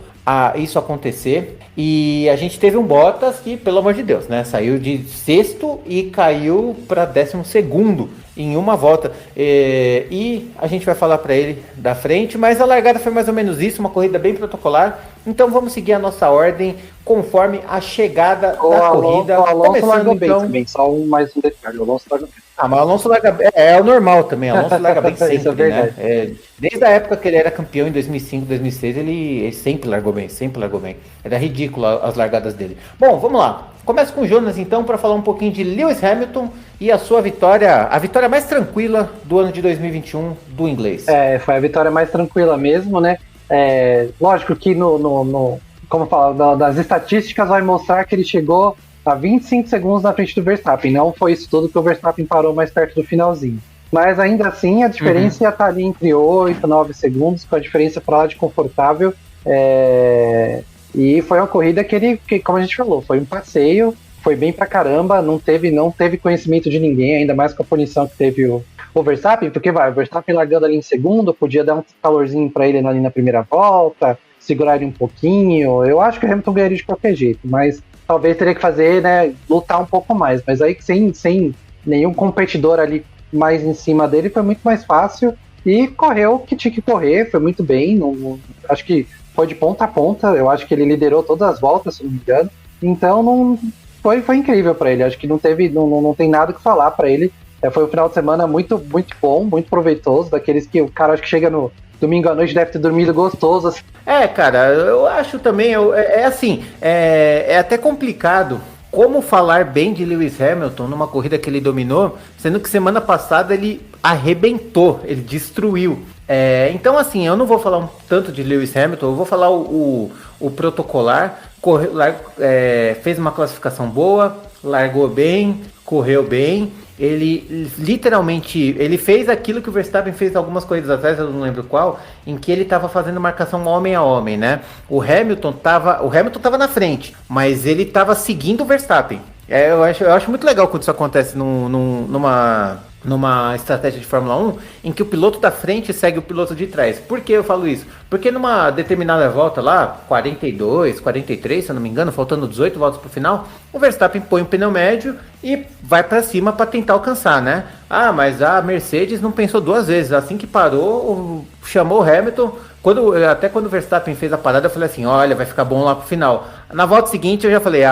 isso acontecer. E a gente teve um Bottas que, pelo amor de Deus, né? Saiu de sexto e caiu para 12º em uma volta. E a gente vai falar para ele da frente, mas a largada foi mais ou menos isso, uma corrida bem protocolar. Então vamos seguir a nossa ordem conforme a chegada da corrida. O Alonso largou bem também, só mais um detalhe. O Alonso largou bem. Mas o Alonso larga bem, é o normal também, o Alonso larga bem sempre, né? Desde a época que ele era campeão em 2005, 2006, ele sempre largou bem, Era ridículo as largadas dele. Bom, vamos lá. Começa com o Jonas então para falar um pouquinho de Lewis Hamilton e a sua vitória, a vitória mais tranquila do ano de 2021 do inglês. Foi a vitória mais tranquila mesmo, né? Lógico que como fala, das estatísticas vai mostrar que ele chegou a 25 segundos na frente do Verstappen. Não foi isso tudo que o Verstappen parou mais perto do finalzinho. Mas ainda assim a diferença ia estar ali entre 8 e 9 segundos, com a diferença para lá de confortável. E foi uma corrida que, como a gente falou, foi um passeio, foi bem pra caramba, não teve conhecimento de ninguém, ainda mais com a punição que teve o Verstappen, porque o Verstappen largando ali em segundo, podia dar um calorzinho pra ele ali na primeira volta, segurar ele um pouquinho. Eu acho que o Hamilton ganharia de qualquer jeito, mas talvez teria que fazer, né, lutar um pouco mais. Mas aí sem nenhum competidor ali mais em cima dele, foi muito mais fácil. E correu o que tinha que correr, foi muito bem. Acho que foi de ponta a ponta, eu acho que ele liderou todas as voltas, se não me engano, então foi incrível para ele, acho que não tem nada que falar para ele. Foi um final de semana muito, muito bom, muito proveitoso, daqueles que o cara acho que chega no domingo à noite deve ter dormido gostoso. Assim. Cara, eu acho também, assim, é até complicado como falar bem de Lewis Hamilton numa corrida que ele dominou, sendo que semana passada ele arrebentou, ele destruiu. Então, assim, eu não vou falar tanto de Lewis Hamilton, eu vou falar o protocolar, fez uma classificação boa, largou bem, correu bem. Ele literalmente, ele fez aquilo que o Verstappen fez algumas corridas atrás, eu não lembro qual, em que ele estava fazendo marcação homem a homem, né? O Hamilton tava na frente, mas ele estava seguindo o Verstappen. Eu acho muito legal quando isso acontece numa estratégia de Fórmula 1 em que o piloto da frente segue o piloto de trás. Por que eu falo isso? Porque numa determinada volta lá, 42, 43, se eu não me engano, faltando 18 voltas pro final, o Verstappen põe o pneu médio e vai para cima para tentar alcançar, né? Mas a Mercedes não pensou duas vezes. Assim que parou, chamou o Hamilton. Até quando o Verstappen fez a parada, eu falei assim, olha, vai ficar bom lá pro final. Na volta seguinte eu já falei,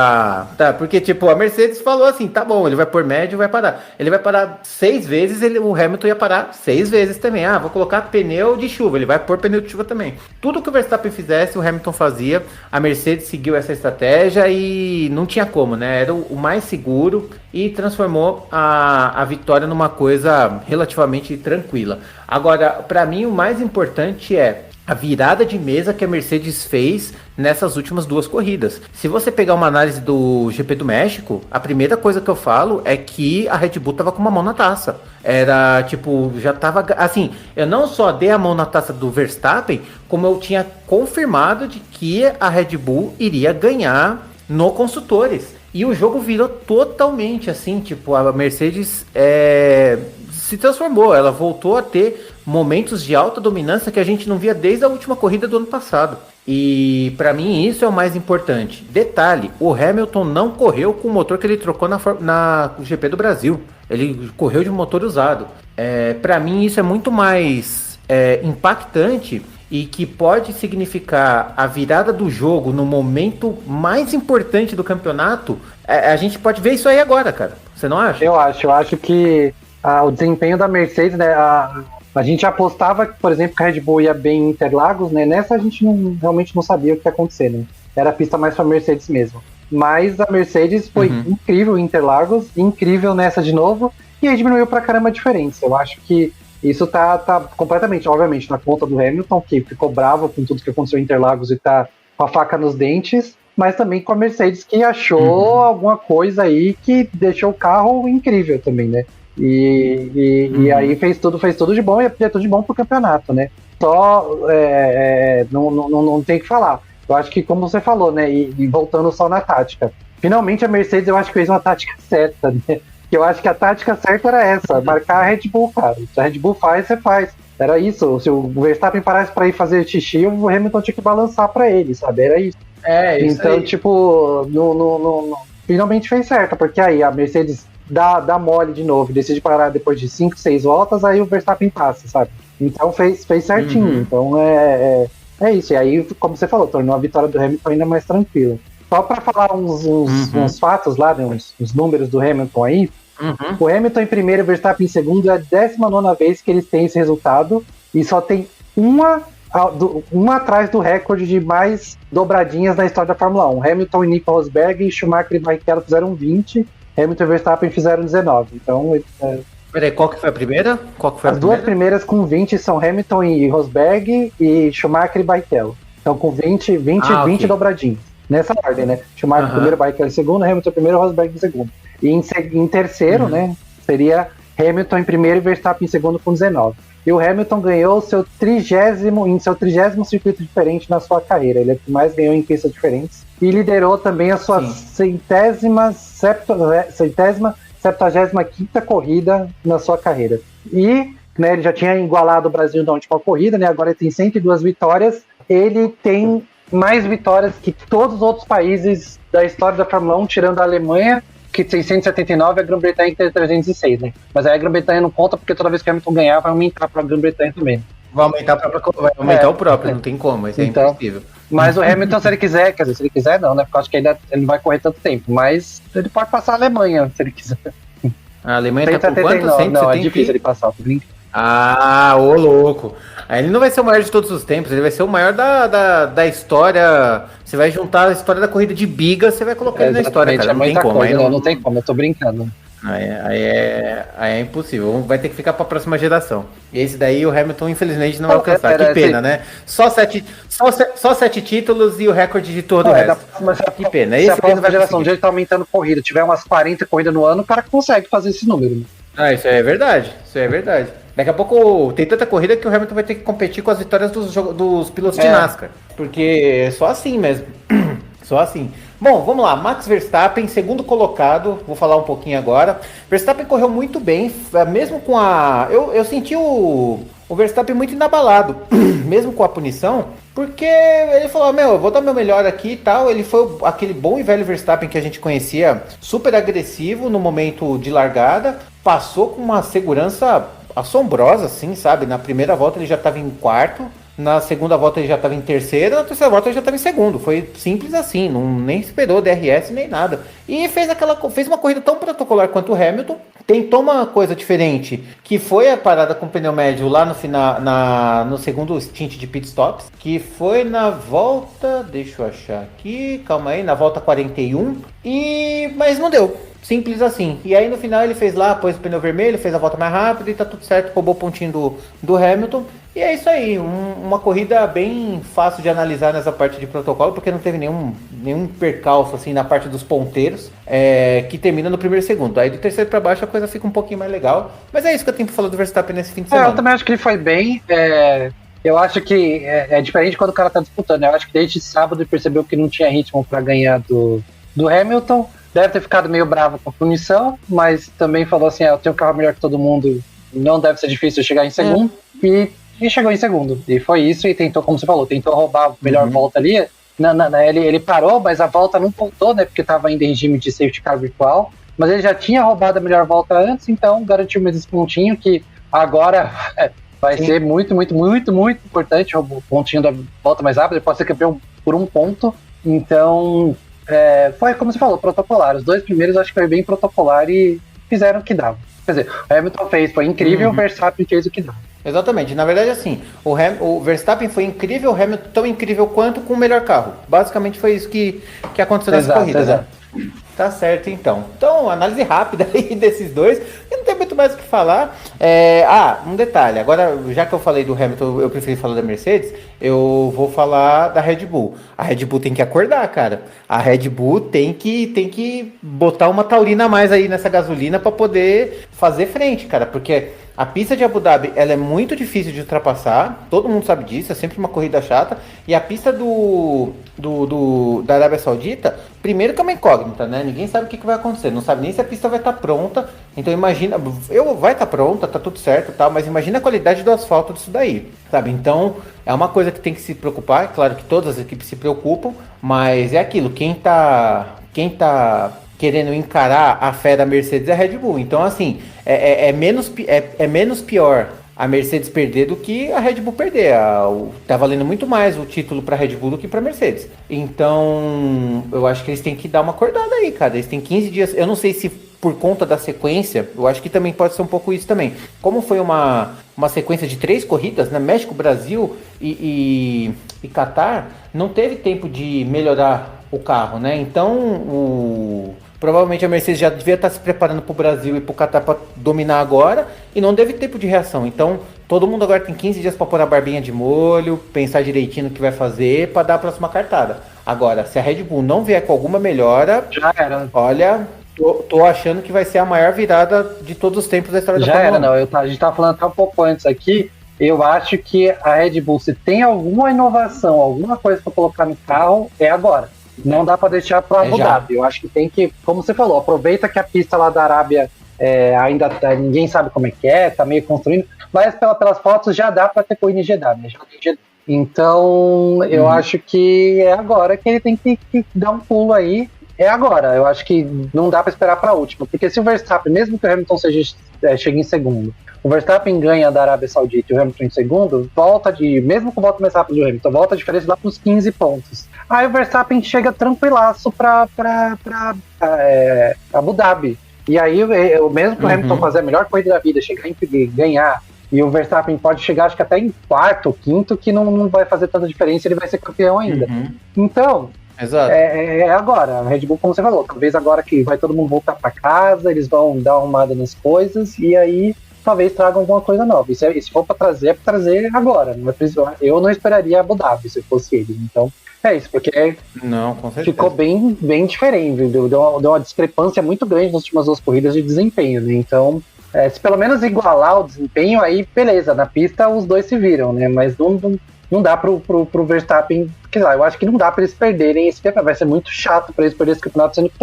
tá, porque tipo, a Mercedes falou assim, tá bom, ele vai pôr médio e vai parar. Ele vai parar 6 vezes, o Hamilton ia parar 6 vezes também. Vou colocar pneu de chuva, ele vai pôr pneu de chuva também. Tudo que o Verstappen fizesse, o Hamilton fazia. A Mercedes seguiu essa estratégia e não tinha como, né? Era o mais seguro e transformou a vitória numa coisa relativamente tranquila. Agora, para mim, o mais importante é a virada de mesa que a Mercedes fez nessas últimas 2 corridas. Se você pegar uma análise do GP do México, a primeira coisa que eu falo é que a Red Bull tava com uma mão na taça. Era tipo, já tava assim, eu não só dei a mão na taça do Verstappen, como eu tinha confirmado de que a Red Bull iria ganhar no construtores. E o jogo virou totalmente assim, tipo, a Mercedes se transformou, ela voltou a ter momentos de alta dominância que a gente não via desde a última corrida do ano passado. E para mim isso é o mais importante. Detalhe, o Hamilton não correu com o motor que ele trocou na GP do Brasil. Ele correu de motor usado. Para mim isso é muito mais impactante e que pode significar a virada do jogo no momento mais importante do campeonato. A gente pode ver isso aí agora, cara. Você não acha? Eu acho que o desempenho da Mercedes, né, a gente apostava, por exemplo, que a Red Bull ia bem em Interlagos, né? Nessa a gente realmente não sabia o que ia acontecer, né? Era a pista mais para Mercedes mesmo. Mas a Mercedes foi incrível em Interlagos, incrível nessa de novo, e aí diminuiu pra caramba a diferença. Eu acho que isso tá completamente, obviamente, na conta do Hamilton, que ficou bravo com tudo que aconteceu em Interlagos e tá com a faca nos dentes, mas também com a Mercedes, que achou alguma coisa aí que deixou o carro incrível também, né? E aí fez tudo de bom e é tudo de bom pro campeonato, né? Só não tem o que falar. Eu acho que, como você falou, né? E voltando só na tática. Finalmente a Mercedes, eu acho que fez uma tática certa, né? Que eu acho que a tática certa era essa, marcar a Red Bull, cara. Se a Red Bull faz, você faz. Era isso. Se o Verstappen parasse pra ir fazer xixi, o Hamilton tinha que balançar pra ele, sabe? Era isso. Isso então, aí. Tipo, finalmente fez certo, porque aí a Mercedes dá mole de novo, decide parar depois de 5, 6 voltas, aí o Verstappen passa, sabe? Então fez certinho. Então é isso. E aí, como você falou, tornou a vitória do Hamilton ainda mais tranquila. Só para falar uns fatos lá, né, uns números do Hamilton aí. O Hamilton em primeiro e o Verstappen em segundo é a 19ª vez que eles têm esse resultado e só tem uma atrás do recorde de mais dobradinhas na história da Fórmula 1. Hamilton e Nico Rosberg e Schumacher e Barrichello fizeram 20, Hamilton e Verstappen fizeram 19. Então, peraí, qual que foi a primeira? As duas primeiras com 20 são Hamilton e Rosberg e Schumacher e Barrichello. Então com 20 ok. dobradinhas. Nessa ordem, né? Schumacher primeiro, Barrichello em segundo, Hamilton primeiro, Rosberg em segundo. E em terceiro, né? Seria Hamilton em primeiro e Verstappen em segundo com 19. E o Hamilton ganhou em seu 30º circuito diferente na sua carreira. Ele é o que mais ganhou em pistas diferentes. E liderou também a sua 75ª corrida na sua carreira. E né, ele já tinha igualado o Brasil na última corrida, né? Agora ele tem 102 vitórias. Ele tem mais vitórias que todos os outros países da história da Fórmula 1, tirando a Alemanha, que tem 179, e a Grã-Bretanha que tem 306, né? Mas aí a Grã-Bretanha não conta porque toda vez que o Hamilton ganhar vai aumentar para a Grã-Bretanha também. vai aumentar o próprio, não tem como, isso então, é impossível. Mas o Hamilton, se ele quiser, quer dizer, se ele quiser não, né? Porque eu acho que ainda ele não vai correr tanto tempo, mas ele pode passar a Alemanha, se ele quiser. A Alemanha tá com quanto? Não, é difícil ele passar, tô brincando. Ah, ô louco. Aí ele não vai ser o maior de todos os tempos, ele vai ser o maior da história. Você vai juntar a história da corrida de biga, você vai colocar ele na história, cara. Não tem como. Coisa, não tem como, eu tô brincando. Aí é impossível. Vai ter que ficar para a próxima geração. E esse daí o Hamilton, infelizmente, não vai alcançar. Que pena, né? Só sete títulos e o recorde de todo o resto. Que pena. Se a próxima geração de ele tá aumentando corrida, tiver umas 40 corridas no ano, o cara consegue fazer esse número. Ah, isso é verdade. Daqui a pouco tem tanta corrida que o Hamilton vai ter que competir com as vitórias dos pilotos de NASCAR. Porque é só assim mesmo. Só assim. Bom, vamos lá. Max Verstappen, segundo colocado. Vou falar um pouquinho agora. Verstappen correu muito bem, mesmo com a... Eu senti o Verstappen muito inabalado, mesmo com a punição, porque ele falou, eu vou dar meu melhor aqui e tal. Ele foi aquele bom e velho Verstappen que a gente conhecia, super agressivo no momento de largada. Passou com uma segurança assombrosa, assim, sabe? Na primeira volta ele já estava em quarto. Na segunda volta ele já estava em terceiro, na terceira volta ele já estava em segundo. Foi simples assim, nem esperou DRS nem nada. E fez uma corrida tão protocolar quanto o Hamilton. Tentou uma coisa diferente, que foi a parada com pneu médio lá no final, no segundo stint de pit stops, que foi na volta, deixa eu achar aqui, calma aí, na volta 41, mas não deu. Simples assim. E aí no final ele fez lá, pôs o pneu vermelho, fez a volta mais rápida e tá tudo certo, roubou o pontinho do Hamilton. E é isso aí, uma corrida bem fácil de analisar nessa parte de protocolo, porque não teve nenhum percalço assim na parte dos ponteiros, que termina no primeiro e segundo. Aí do terceiro para baixo a coisa fica um pouquinho mais legal. Mas é isso que eu tenho pra falar do Verstappen nesse fim de semana. Eu também acho que ele foi bem. Eu acho que é diferente quando o cara tá disputando. Eu acho que desde sábado ele percebeu que não tinha ritmo para ganhar do Hamilton. Deve ter ficado meio bravo com a punição, mas também falou assim, eu tenho um carro melhor que todo mundo, não deve ser difícil chegar em segundo, e chegou em segundo. E foi isso, e tentou, como você falou, tentou roubar a melhor volta ali. Ele parou, mas a volta não voltou, né, porque estava ainda em regime de safety car virtual, mas ele já tinha roubado a melhor volta antes, então garantiu mais esse pontinho, que agora vai ser muito, muito, muito, muito importante, o pontinho da volta mais rápida, ele pode ser campeão por um ponto, então... foi, como você falou, protocolar. Os dois primeiros acho que foi bem protocolar e fizeram o que dava. Quer dizer, o Hamilton foi incrível, o Verstappen fez o que dava. Exatamente, na verdade assim, o Verstappen foi incrível, o Hamilton tão incrível quanto com o melhor carro. Basicamente foi isso que aconteceu nessa corrida, né? Tá certo, então. Então, análise rápida aí desses dois. E não tem muito mais o que falar. Um detalhe. Agora, já que eu falei do Hamilton, eu preferi falar da Mercedes, eu vou falar da Red Bull. A Red Bull tem que acordar, cara. A Red Bull tem que botar uma taurina a mais aí nessa gasolina para poder fazer frente, cara. Porque a pista de Abu Dhabi, ela é muito difícil de ultrapassar. Todo mundo sabe disso, é sempre uma corrida chata. E a pista da Arábia Saudita, primeiro que é uma incógnita, né? Ninguém sabe o que vai acontecer. Não sabe nem se a pista vai estar pronta. Então imagina, vai estar pronta, tá tudo certo, tá? Mas imagina a qualidade do asfalto disso daí, sabe? Então é uma coisa que tem que se preocupar. É claro que todas as equipes se preocupam, mas é aquilo. Quem tá querendo encarar a fé da Mercedes é a Red Bull. Então, assim, é menos pior a Mercedes perder do que a Red Bull perder. Tá valendo muito mais o título para a Red Bull do que para a Mercedes. Então, eu acho que eles têm que dar uma acordada aí, cara. Eles têm 15 dias. Eu não sei se por conta da sequência, eu acho que também pode ser um pouco isso também. Como foi uma sequência de 3 corridas, né? México, Brasil e Catar, não teve tempo de melhorar o carro, né? Então, provavelmente a Mercedes já devia estar se preparando para o Brasil e para o Qatar para dominar agora e não teve tempo de reação. Então, todo mundo agora tem 15 dias para pôr a barbinha de molho, pensar direitinho no que vai fazer para dar a próxima cartada. Agora, se a Red Bull não vier com alguma melhora, já era. Olha, tô achando que vai ser a maior virada de todos os tempos da história da Fórmula 1. Já era, não. A gente estava falando até um pouco antes aqui. Eu acho que a Red Bull, se tem alguma inovação, alguma coisa para colocar no carro, é agora. Não dá para deixar para Abu Dhabi. Eu acho que tem que, como você falou, aproveita que a pista lá da Arábia ainda ninguém sabe como é que tá meio construindo, mas pelas fotos já dá para ter corrida em Jeddah, né? Então, eu acho que é agora que ele tem que dar um pulo aí. É agora. Eu acho que não dá para esperar para a última, porque se o Verstappen, mesmo que o Hamilton chegue em segundo, o Verstappen ganha da Arábia Saudita e o Hamilton em segundo, mesmo com volta mais rápido do Hamilton, volta a diferença lá para uns 15 pontos. Aí o Verstappen chega tranquilaço para Abu Dhabi. E aí, mesmo que o Hamilton fazer a melhor corrida da vida, chegar em ganhar, e o Verstappen pode chegar, acho que até em quarto ou quinto, que não vai fazer tanta diferença, ele vai ser campeão ainda. Então, exato. Agora, a Red Bull, como você falou, talvez agora que vai todo mundo voltar para casa, eles vão dar uma arrumada nas coisas, e aí talvez tragam alguma coisa nova. E se for para trazer, é para trazer agora. Eu não esperaria Abu Dhabi se fosse ele. Então, é isso, porque não, com certeza. Ficou bem, bem diferente. Deu uma discrepância muito grande nas últimas 2 corridas de desempenho, né? Então, se pelo menos igualar o desempenho, aí beleza, na pista os dois se viram, né? Mas não dá pro Verstappen, quer dizer, eu acho que não dá para eles perderem esse campeonato. Vai ser muito chato para eles perderem esse campeonato, sendo que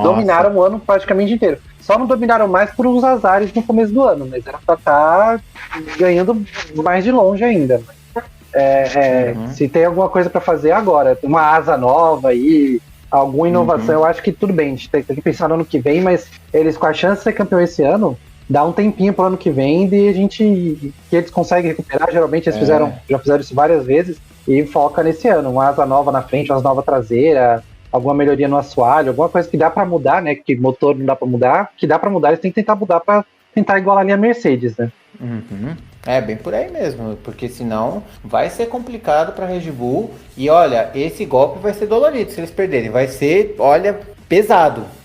dominaram o ano praticamente inteiro. Só não dominaram mais por uns azares no começo do ano, mas era pra estar ganhando mais de longe ainda. Se tem alguma coisa para fazer agora, uma asa nova aí, alguma inovação, eu acho que tudo bem, a gente tem que pensar no ano que vem, mas eles com a chance de ser campeão esse ano, dá um tempinho pro ano que vem que eles conseguem recuperar. Geralmente eles já fizeram isso várias vezes e foca nesse ano, uma asa nova na frente, uma asa nova traseira, alguma melhoria no assoalho, alguma coisa que dá para mudar, né, que motor não dá para mudar, que dá para mudar, eles têm que tentar mudar para tentar igualar ali a Mercedes, né? Bem por aí mesmo, porque senão vai ser complicado para a Red Bull. E olha, esse golpe vai ser dolorido se eles perderem. Vai ser, olha,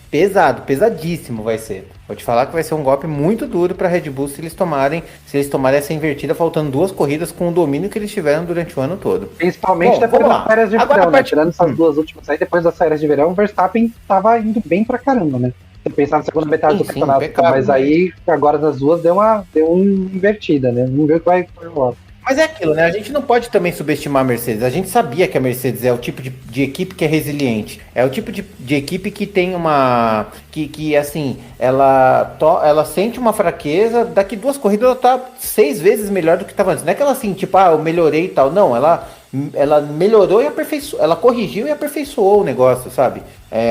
pesadíssimo vai ser. Vou te falar que vai ser um golpe muito duro para a Red Bull se eles tomarem essa invertida, faltando 2 corridas com o domínio que eles tiveram durante o ano todo. Principalmente depois das férias de verão, né? Tirando essas 2 últimas aí, depois das férias de verão, o Verstappen tava indo bem pra caramba, né? Você pensar na segunda metade do campeonato, mas aí agora nas 2 deu uma invertida, né? Vamos ver o que vai rolar. Mas é aquilo, né? A gente não pode também subestimar a Mercedes. A gente sabia que a Mercedes é o tipo de equipe que é resiliente. É o tipo de equipe que tem uma... Que assim, ela sente uma fraqueza, daqui 2 corridas ela tá 6 vezes melhor do que estava antes. Não é que ela assim, tipo, eu melhorei e tal. Não, ela melhorou e aperfeiçoou. Ela corrigiu e aperfeiçoou o negócio, sabe?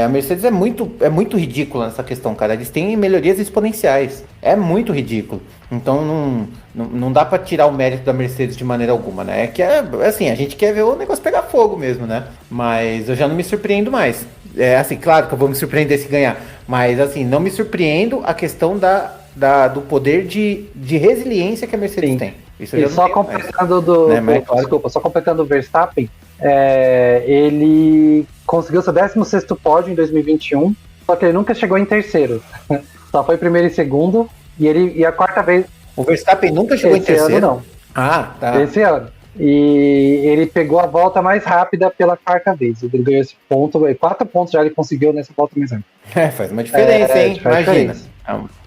A Mercedes é muito ridícula nessa questão, cara. Eles têm melhorias exponenciais. É muito ridículo. Então não dá pra tirar o mérito da Mercedes de maneira alguma, né? Assim, a gente quer ver o negócio pegar fogo mesmo, né? Mas eu já não me surpreendo mais. Assim, claro que eu vou me surpreender se ganhar. Mas assim, não me surpreendo a questão do poder de resiliência que a Mercedes tem. Isso e só completando só completando o Verstappen, ele conseguiu seu 16º pódio em 2021, só que ele nunca chegou em terceiro. Só foi primeiro e segundo, e a 4ª vez... O Verstappen nunca chegou em terceiro? Ano, não. Ah, tá. Esse ano. E ele pegou a volta mais rápida pela 4ª vez. Ele ganhou esse ponto, 4 pontos já ele conseguiu nessa volta mais rápida. Faz uma diferença, hein? Imagina.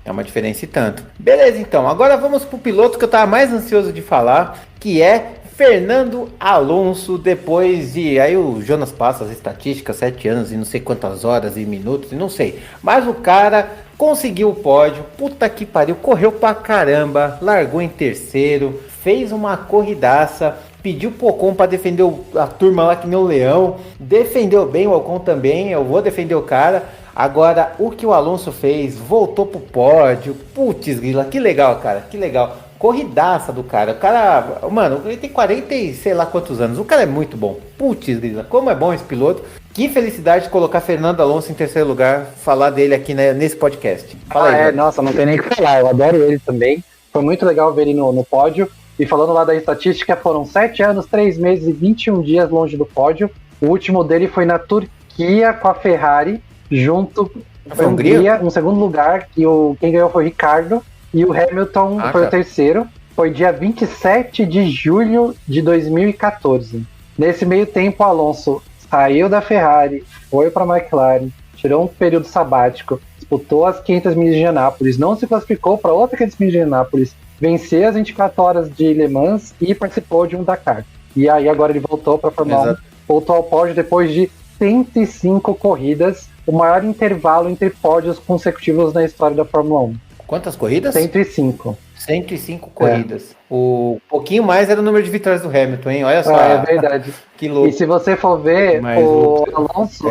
É uma diferença e tanto. Beleza, então. Agora vamos pro piloto que eu tava mais ansioso de falar, que é Fernando Alonso. Depois de... Aí o Jonas passa as estatísticas, 7 anos e não sei quantas horas e minutos, e não sei. Mas o cara conseguiu o pódio. Puta que pariu. Correu pra caramba. Largou em terceiro. Fez uma corridaça. Pediu pro Ocon pra defender a turma lá que nem o leão. Defendeu bem o Ocon também. Eu vou defender o cara. Agora, o que o Alonso fez, voltou pro pódio, putz grila, que legal, cara, que legal. Corridaça do cara, o cara, mano, ele tem 40 e sei lá quantos anos, o cara é muito bom, putz grila, como é bom esse piloto. Que felicidade de colocar Fernando Alonso em terceiro lugar, falar dele aqui, né, nesse podcast. Fala aí, nossa, não tem nem o que falar, eu adoro ele também, foi muito legal ver ele no pódio. E falando lá da estatística, foram 7 anos, 3 meses e 21 dias longe do pódio. O último dele foi na Turquia com a Ferrari, junto com a Hungria, um segundo lugar, e quem ganhou foi o Ricardo, e o Hamilton foi o terceiro. Foi dia 27 de julho de 2014. Nesse meio tempo, o Alonso saiu da Ferrari, foi para a McLaren, tirou um período sabático, disputou as 500 milhas de Indianápolis, não se classificou para outra 500 milhas de Indianápolis, venceu as 24 horas de Le Mans e participou de um Dakar. E aí agora ele voltou para a Fórmula 1, voltou ao pódio depois de 105 corridas, o maior intervalo entre pódios consecutivos na história da Fórmula 1. Quantas corridas? 105. 105 corridas. O pouquinho mais era o número de vitórias do Hamilton, hein? Olha só. É verdade. Que louco. E se você for ver, o Alonso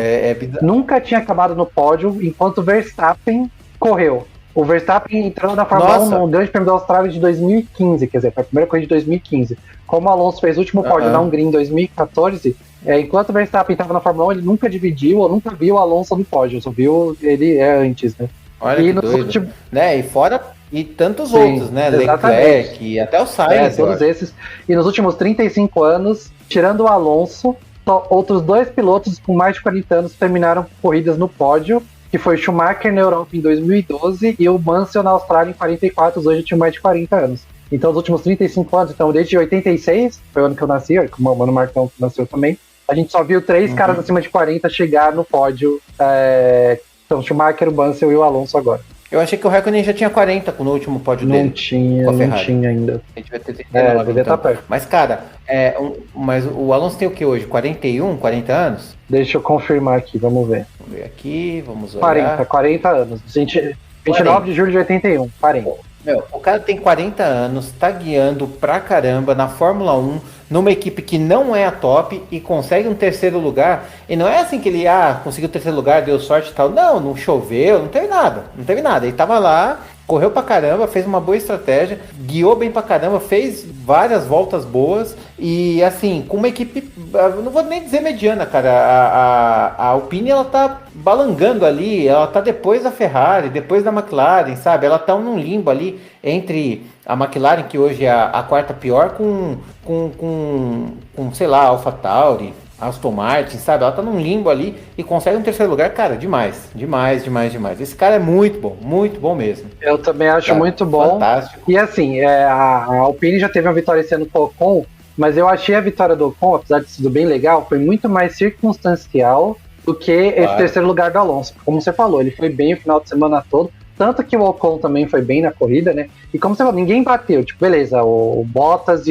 nunca tinha acabado no pódio enquanto o Verstappen correu. O Verstappen entrou na Fórmula 1 no Grande Prêmio da Austrália de 2015, quer dizer, foi a primeira corrida de 2015. Como o Alonso fez o último pódio na Hungria em 2014, enquanto o Verstappen estava na Fórmula 1, ele nunca dividiu ou nunca viu o Alonso no pódio, só viu ele antes, né? Olha e que doido. Né? E fora, e tantos outros, né? Leclerc, e até o Sainz. Todos esses. E nos últimos 35 anos, tirando o Alonso, outros 2 pilotos com mais de 40 anos terminaram corridas no pódio, que foi o Schumacher na Europa em 2012 e o Mansell na Austrália em 44, os dois já tinham mais de 40 anos. Então, os últimos 35 anos, então desde 86, foi o ano que eu nasci, como o Mano Marcão nasceu também, a gente só viu 3 caras acima de 40 chegar no pódio, então Schumacher, o Mansell e o Alonso agora. Eu achei que o Raikkonen já tinha 40 no último pódio dele. Não tinha ainda. A gente vai ter 39, devia estar perto. Mas, cara, mas o Alonso tem o que hoje? 41, 40 anos? Deixa eu confirmar aqui, vamos ver. Vamos ver aqui, vamos olhar. 40 anos. 29 de julho de 81, 40. Meu, o cara tem 40 anos, tá guiando pra caramba na Fórmula 1, numa equipe que não é a top e consegue um terceiro lugar. E não é assim que ele, conseguiu o terceiro lugar, deu sorte e tal. Não choveu, não teve nada. Ele tava lá, correu pra caramba, fez uma boa estratégia, guiou bem pra caramba, fez várias voltas boas e assim, com uma equipe, eu não vou nem dizer mediana, cara, a Alpine, ela tá balangando ali, ela tá depois da Ferrari, depois da McLaren, sabe, ela tá num limbo ali entre a McLaren, que hoje é a quarta pior, com sei lá, AlphaTauri, Aston Martin, sabe? Ela tá num limbo ali e consegue um terceiro lugar, cara, demais. Esse cara é muito bom mesmo. Eu também acho cara, muito bom. Fantástico. E assim, a Alpine já teve uma vitória esse ano com o Ocon, mas eu achei a vitória do Ocon, apesar de ter sido bem legal, foi muito mais circunstancial do que esse terceiro lugar do Alonso. Como você falou, ele foi bem o final de semana todo, tanto que o Ocon também foi bem na corrida, né? E como você falou, ninguém bateu. Tipo, beleza, o Bottas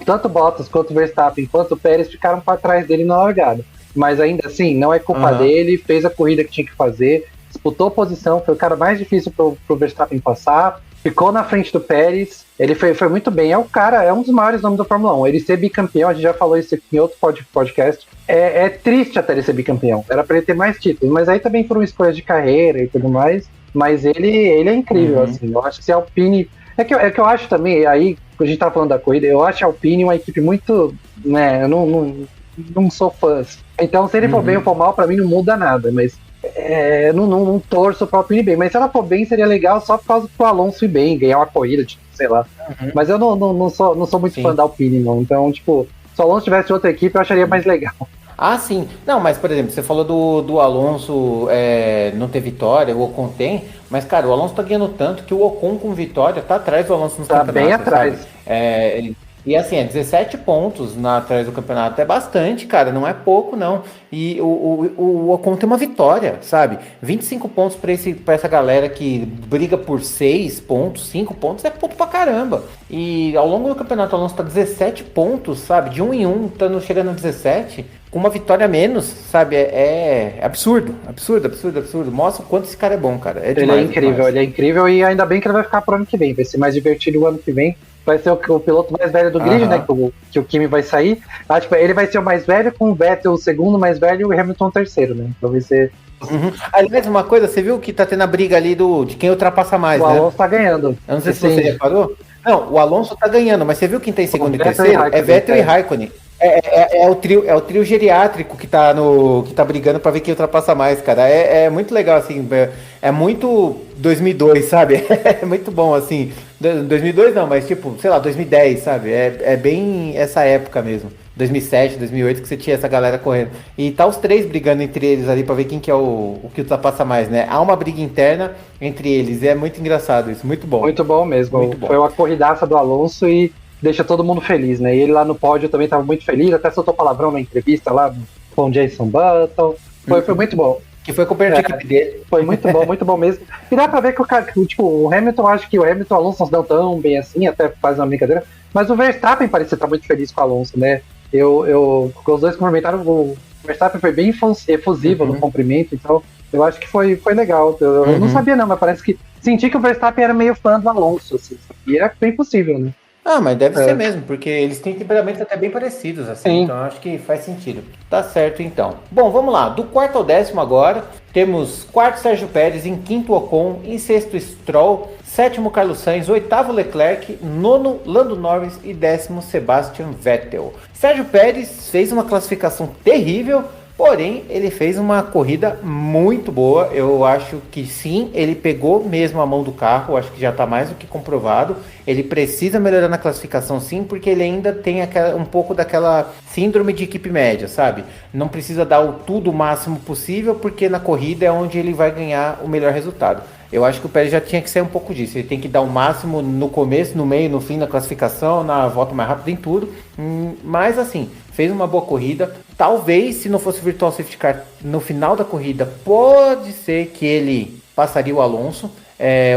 tanto Bottas quanto o Verstappen quanto o Pérez ficaram para trás dele na largada. Mas ainda assim, não é culpa dele, fez a corrida que tinha que fazer, disputou a posição, foi o cara mais difícil pro Verstappen passar, ficou na frente do Pérez, ele foi muito bem, é um dos maiores nomes da Fórmula 1, ele ser bicampeão, a gente já falou isso aqui em outro podcast, é triste até ele ser bicampeão, era para ele ter mais títulos, mas aí também foram escolhas de carreira e tudo mais, mas ele é incrível, assim, eu acho que se a Alpine... É que eu acho também, aí, quando a gente tá falando da corrida, eu acho a Alpine uma equipe muito, né, eu não sou fã. Então, se ele for bem ou for mal, pra mim não muda nada, mas não torço pra Alpine bem. Mas se ela for bem, seria legal só por causa do Alonso ir bem, ganhar uma corrida, tipo, sei lá. Mas eu não sou muito fã da Alpine, não. Então, tipo, se o Alonso tivesse outra equipe, eu acharia mais legal. Ah, sim. Não, mas, por exemplo, você falou do Alonso não ter vitória, o Ocon tem, mas, cara, o Alonso tá ganhando tanto que o Ocon com vitória tá atrás do Alonso nos campeonatos. Tá bem atrás. E assim, 17 pontos atrás do campeonato é bastante, cara, não é pouco, não. E o Ocon tem uma vitória, sabe? 25 pontos pra essa galera que briga por 6 pontos, 5 pontos, é ponto pra caramba. E ao longo do campeonato o Alonso tá 17 pontos, sabe? De 1 em 1, chegando a 17, com uma vitória a menos, sabe? É absurdo. Mostra o quanto esse cara é bom, cara. É demais, ele é incrível e ainda bem que ele vai ficar pro ano que vem. Vai ser mais divertido o ano que vem. Vai ser o piloto mais velho do grid, né? Que o Kimi vai sair. Acho que ele vai ser o mais velho, com o Vettel o segundo mais velho e o Hamilton o terceiro, né? Então vai ser... Aliás, uma coisa, você viu que tá tendo a briga ali de quem ultrapassa mais, né? O Alonso tá ganhando. Eu não sei se você reparou. Não, o Alonso tá ganhando, mas você viu quem tá em segundo e terceiro? É Vettel e Raikkonen. É o trio geriátrico que tá brigando pra ver quem ultrapassa mais, cara. É muito legal, assim. É muito 2002, sabe? É muito bom, assim. 2002 não, mas tipo, sei lá, 2010, sabe? É bem essa época mesmo. 2007, 2008, que você tinha essa galera correndo. E tá os três brigando entre eles ali pra ver quem que é o que ultrapassa mais, né? Há uma briga interna entre eles. E é muito engraçado isso. Muito bom. Muito bom mesmo. Muito bom. Foi uma corridaça do Alonso e deixa todo mundo feliz, né? E ele lá no pódio também estava muito feliz, até soltou palavrão na entrevista lá com o Jason Button. Foi muito bom. Que foi companheiro de equipe dele. Foi muito bom mesmo. E dá pra ver que o Hamilton, acho que o Hamilton e o Alonso não se dão tão bem assim, até faz uma brincadeira. Mas o Verstappen parecia estar muito feliz com o Alonso, né? Os dois cumprimentaram, o Verstappen foi bem efusivo no cumprimento, então eu acho que foi legal. Eu não sabia não, mas parece que senti que o Verstappen era meio fã do Alonso, assim, e é bem possível, né? Mas deve ser mesmo, porque eles têm temperamentos até bem parecidos, assim, sim. Então acho que faz sentido. Tá certo, então. Bom, vamos lá. Do quarto ao décimo agora, temos quarto Sérgio Pérez, em quinto Ocon, em sexto Stroll, sétimo Carlos Sainz, oitavo Leclerc, nono Lando Norris e décimo Sebastian Vettel. Sérgio Pérez fez uma classificação terrível, porém, ele fez uma corrida muito boa. Eu acho que sim, ele pegou mesmo a mão do carro. Acho que já está mais do que comprovado. Ele precisa melhorar na classificação sim, porque ele ainda tem um pouco daquela síndrome de equipe média, sabe? Não precisa dar tudo o máximo possível, porque na corrida é onde ele vai ganhar o melhor resultado. Eu acho que o Pérez já tinha que ser um pouco disso. Ele tem que dar o máximo no começo, no meio, no fim da classificação, na volta mais rápida, em tudo. Mas assim, fez uma boa corrida. Talvez, se não fosse o Virtual Safety Car no final da corrida, pode ser que ele passaria o Alonso.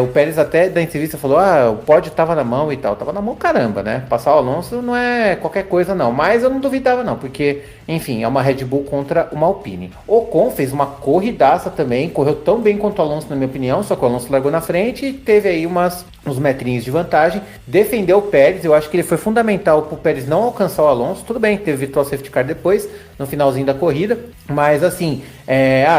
O Pérez até da entrevista falou, o pódio estava na mão e tal. Tava na mão caramba, né? Passar o Alonso não é qualquer coisa não. Mas eu não duvidava não, porque, enfim, é uma Red Bull contra uma Alpine. Ocon fez uma corridaça também, correu tão bem quanto o Alonso na minha opinião, só que o Alonso largou na frente e teve aí uns metrinhos de vantagem. Defendeu o Pérez, eu acho que ele foi fundamental para o Pérez não alcançar o Alonso. Tudo bem, teve Virtual Safety Car depois, no finalzinho da corrida, mas assim,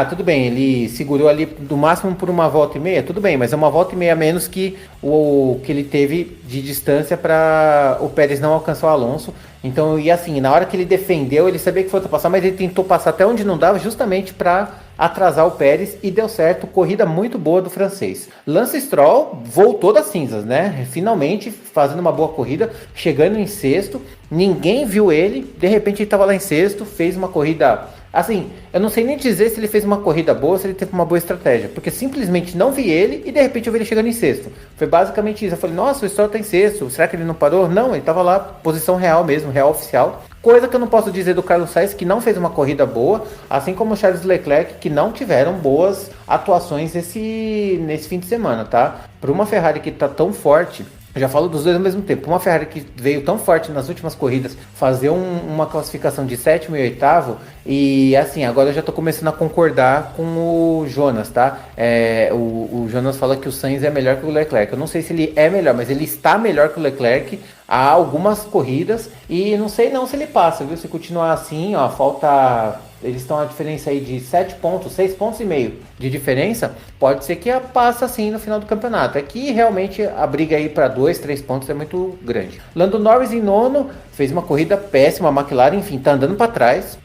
tudo bem, ele segurou ali do máximo por uma volta e meia, tudo bem, mas é uma volta e meia a menos que o que ele teve de distância para o Pérez não alcançar o Alonso. Então, e assim, na hora que ele defendeu, ele sabia que foi ultrapassar, mas ele tentou passar até onde não dava, justamente para atrasar o Pérez, e deu certo. Corrida muito boa do francês. Lance Stroll voltou das cinzas, né? Finalmente fazendo uma boa corrida, chegando em sexto. Ninguém viu ele, de repente ele estava lá em sexto, fez uma corrida. Assim, eu não sei nem dizer se ele fez uma corrida boa ou se ele teve uma boa estratégia, porque simplesmente não vi ele e de repente eu vi ele chegando em sexto. Foi basicamente isso. Eu falei, nossa, o Stroll tá em sexto, será que ele não parou? Não, ele tava lá, posição real mesmo, real oficial. Coisa que eu não posso dizer do Carlos Sainz, que não fez uma corrida boa, assim como o Charles Leclerc, que não tiveram boas atuações nesse fim de semana, tá? Para uma Ferrari que tá tão forte, eu já falo dos dois ao mesmo tempo. Uma Ferrari que veio tão forte nas últimas corridas, fazer uma classificação de sétimo e oitavo, e assim, agora eu já tô começando a concordar com o Jonas, tá? O Jonas fala que o Sainz é melhor que o Leclerc. Eu não sei se ele é melhor, mas ele está melhor que o Leclerc há algumas corridas, e não sei não se ele passa, viu? Se continuar assim, ó, falta... Eles estão a diferença aí de 7 pontos, 6 pontos e meio de diferença. Pode ser que passa assim no final do campeonato. É que realmente a briga aí para 2, 3 pontos é muito grande. Lando Norris em nono, fez uma corrida péssima. A McLaren, enfim, tá andando para trás.